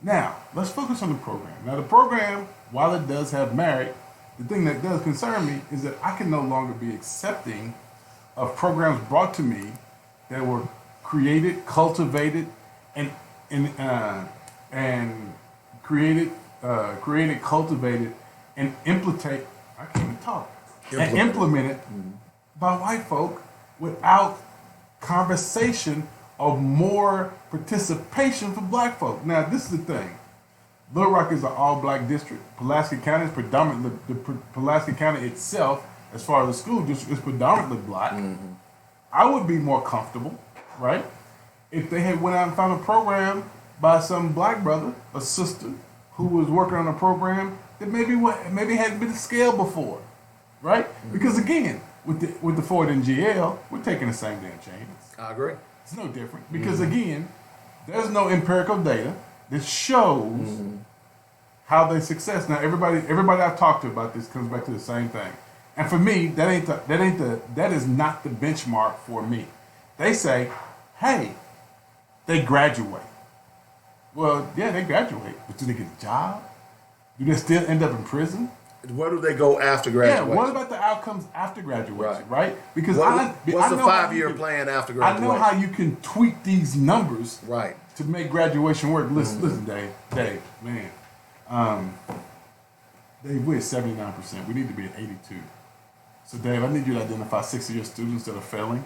Speaker 2: Now, let's focus on the program. Now, the program, while it does have merit, the thing that does concern me is that I can no longer be accepting of programs brought to me that were created, cultivated, and cultivated, and implemented. I can't even talk. And implemented by white folk without conversation or more participation for black folk. Now, this is the thing. Little Rock is an all-black district. Pulaski County is predominantly, Pulaski County itself, as far as the school district, is predominantly black. I would be more comfortable, right, if they had went out and found a program by some black brother or sister who was working on a program that maybe hadn't been scaled before, right? Because again, with the Ford and GL, we're taking the same damn chance.
Speaker 3: I agree.
Speaker 2: It's no different because again, there's no empirical data that shows how they success. Now, everybody I've talked to about this comes back to the same thing, and for me, that is not the benchmark for me. They say, hey, they graduate. Well, yeah, they graduate, but do they get a job? Do they still end up in prison?
Speaker 3: Where do they go after graduation?
Speaker 2: Yeah, what about the outcomes after graduation, right? Because
Speaker 3: what's the 5-year plan after graduation?
Speaker 2: I know how you can tweak these numbers
Speaker 3: right
Speaker 2: to make graduation work. Listen, Dave, man. Dave, we're at 79%. We need to be at 82. So, Dave, I need you to identify 6 of your students that are failing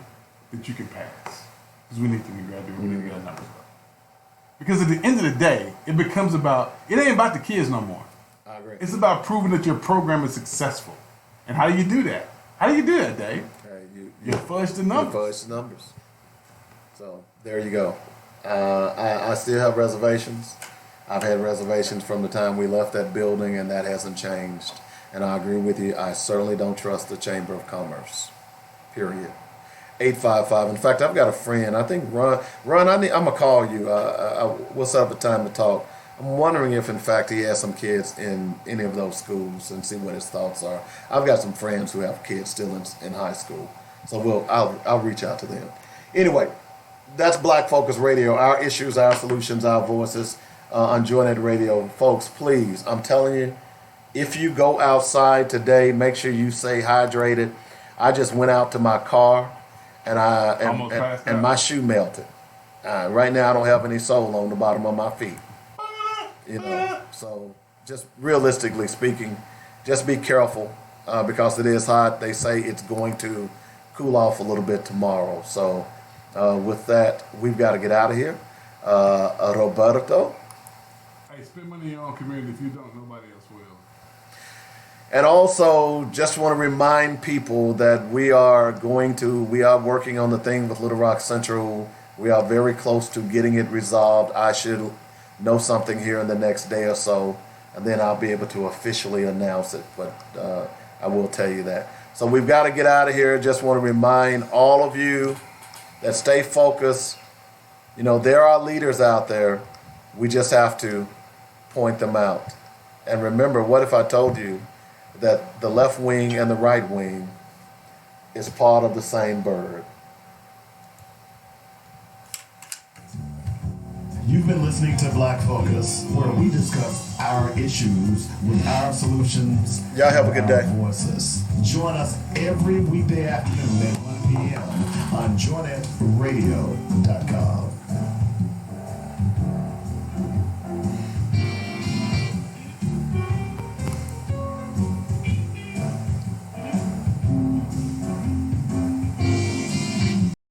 Speaker 2: that you can pass. Because we need to be graduating. We need to get our numbers up. Because at the end of the day, it ain't about the kids no more.
Speaker 3: I agree.
Speaker 2: It's about proving that your program is successful. And how do you do that? How do you do that, Dave? You fudge the numbers.
Speaker 3: You fudge the numbers. So, there you go. I still have reservations. I've had reservations from the time we left that building, and that hasn't changed. And I agree with you. I certainly don't trust the Chamber of Commerce. Period. 855. In fact, I've got a friend. I think Ron. I'm gonna call you. We'll set up a time to talk. I'm wondering if, in fact, he has some kids in any of those schools and see what his thoughts are. I've got some friends who have kids still in high school, so I'll reach out to them. Anyway, that's Black Focus Radio. Our issues, our solutions, our voices on Joint Radio, folks. Please, I'm telling you, if you go outside today, make sure you stay hydrated. I just went out to my car. And my shoe melted. Right now, I don't have any sole on the bottom of my feet. So just realistically speaking, just be careful because it is hot. They say it's going to cool off a little bit tomorrow. So with that, we've got to get out of here. Roberto.
Speaker 2: Hey, spend money in your own community. If you don't, nobody else will.
Speaker 3: And also, just want to remind people that we are working on the thing with Little Rock Central. We are very close to getting it resolved. I should know something here in the next day or so, and then I'll be able to officially announce it. But I will tell you that. So we've got to get out of here. Just want to remind all of you that stay focused. There are leaders out there. We just have to point them out. And remember, what if I told you that the left wing and the right wing is part of the same bird?
Speaker 8: You've been listening to Black Focus, where we discuss our issues with our solutions.
Speaker 3: Y'all have a good day.
Speaker 8: Voices. Join us every weekday afternoon at 1 p.m. on jointradio.com.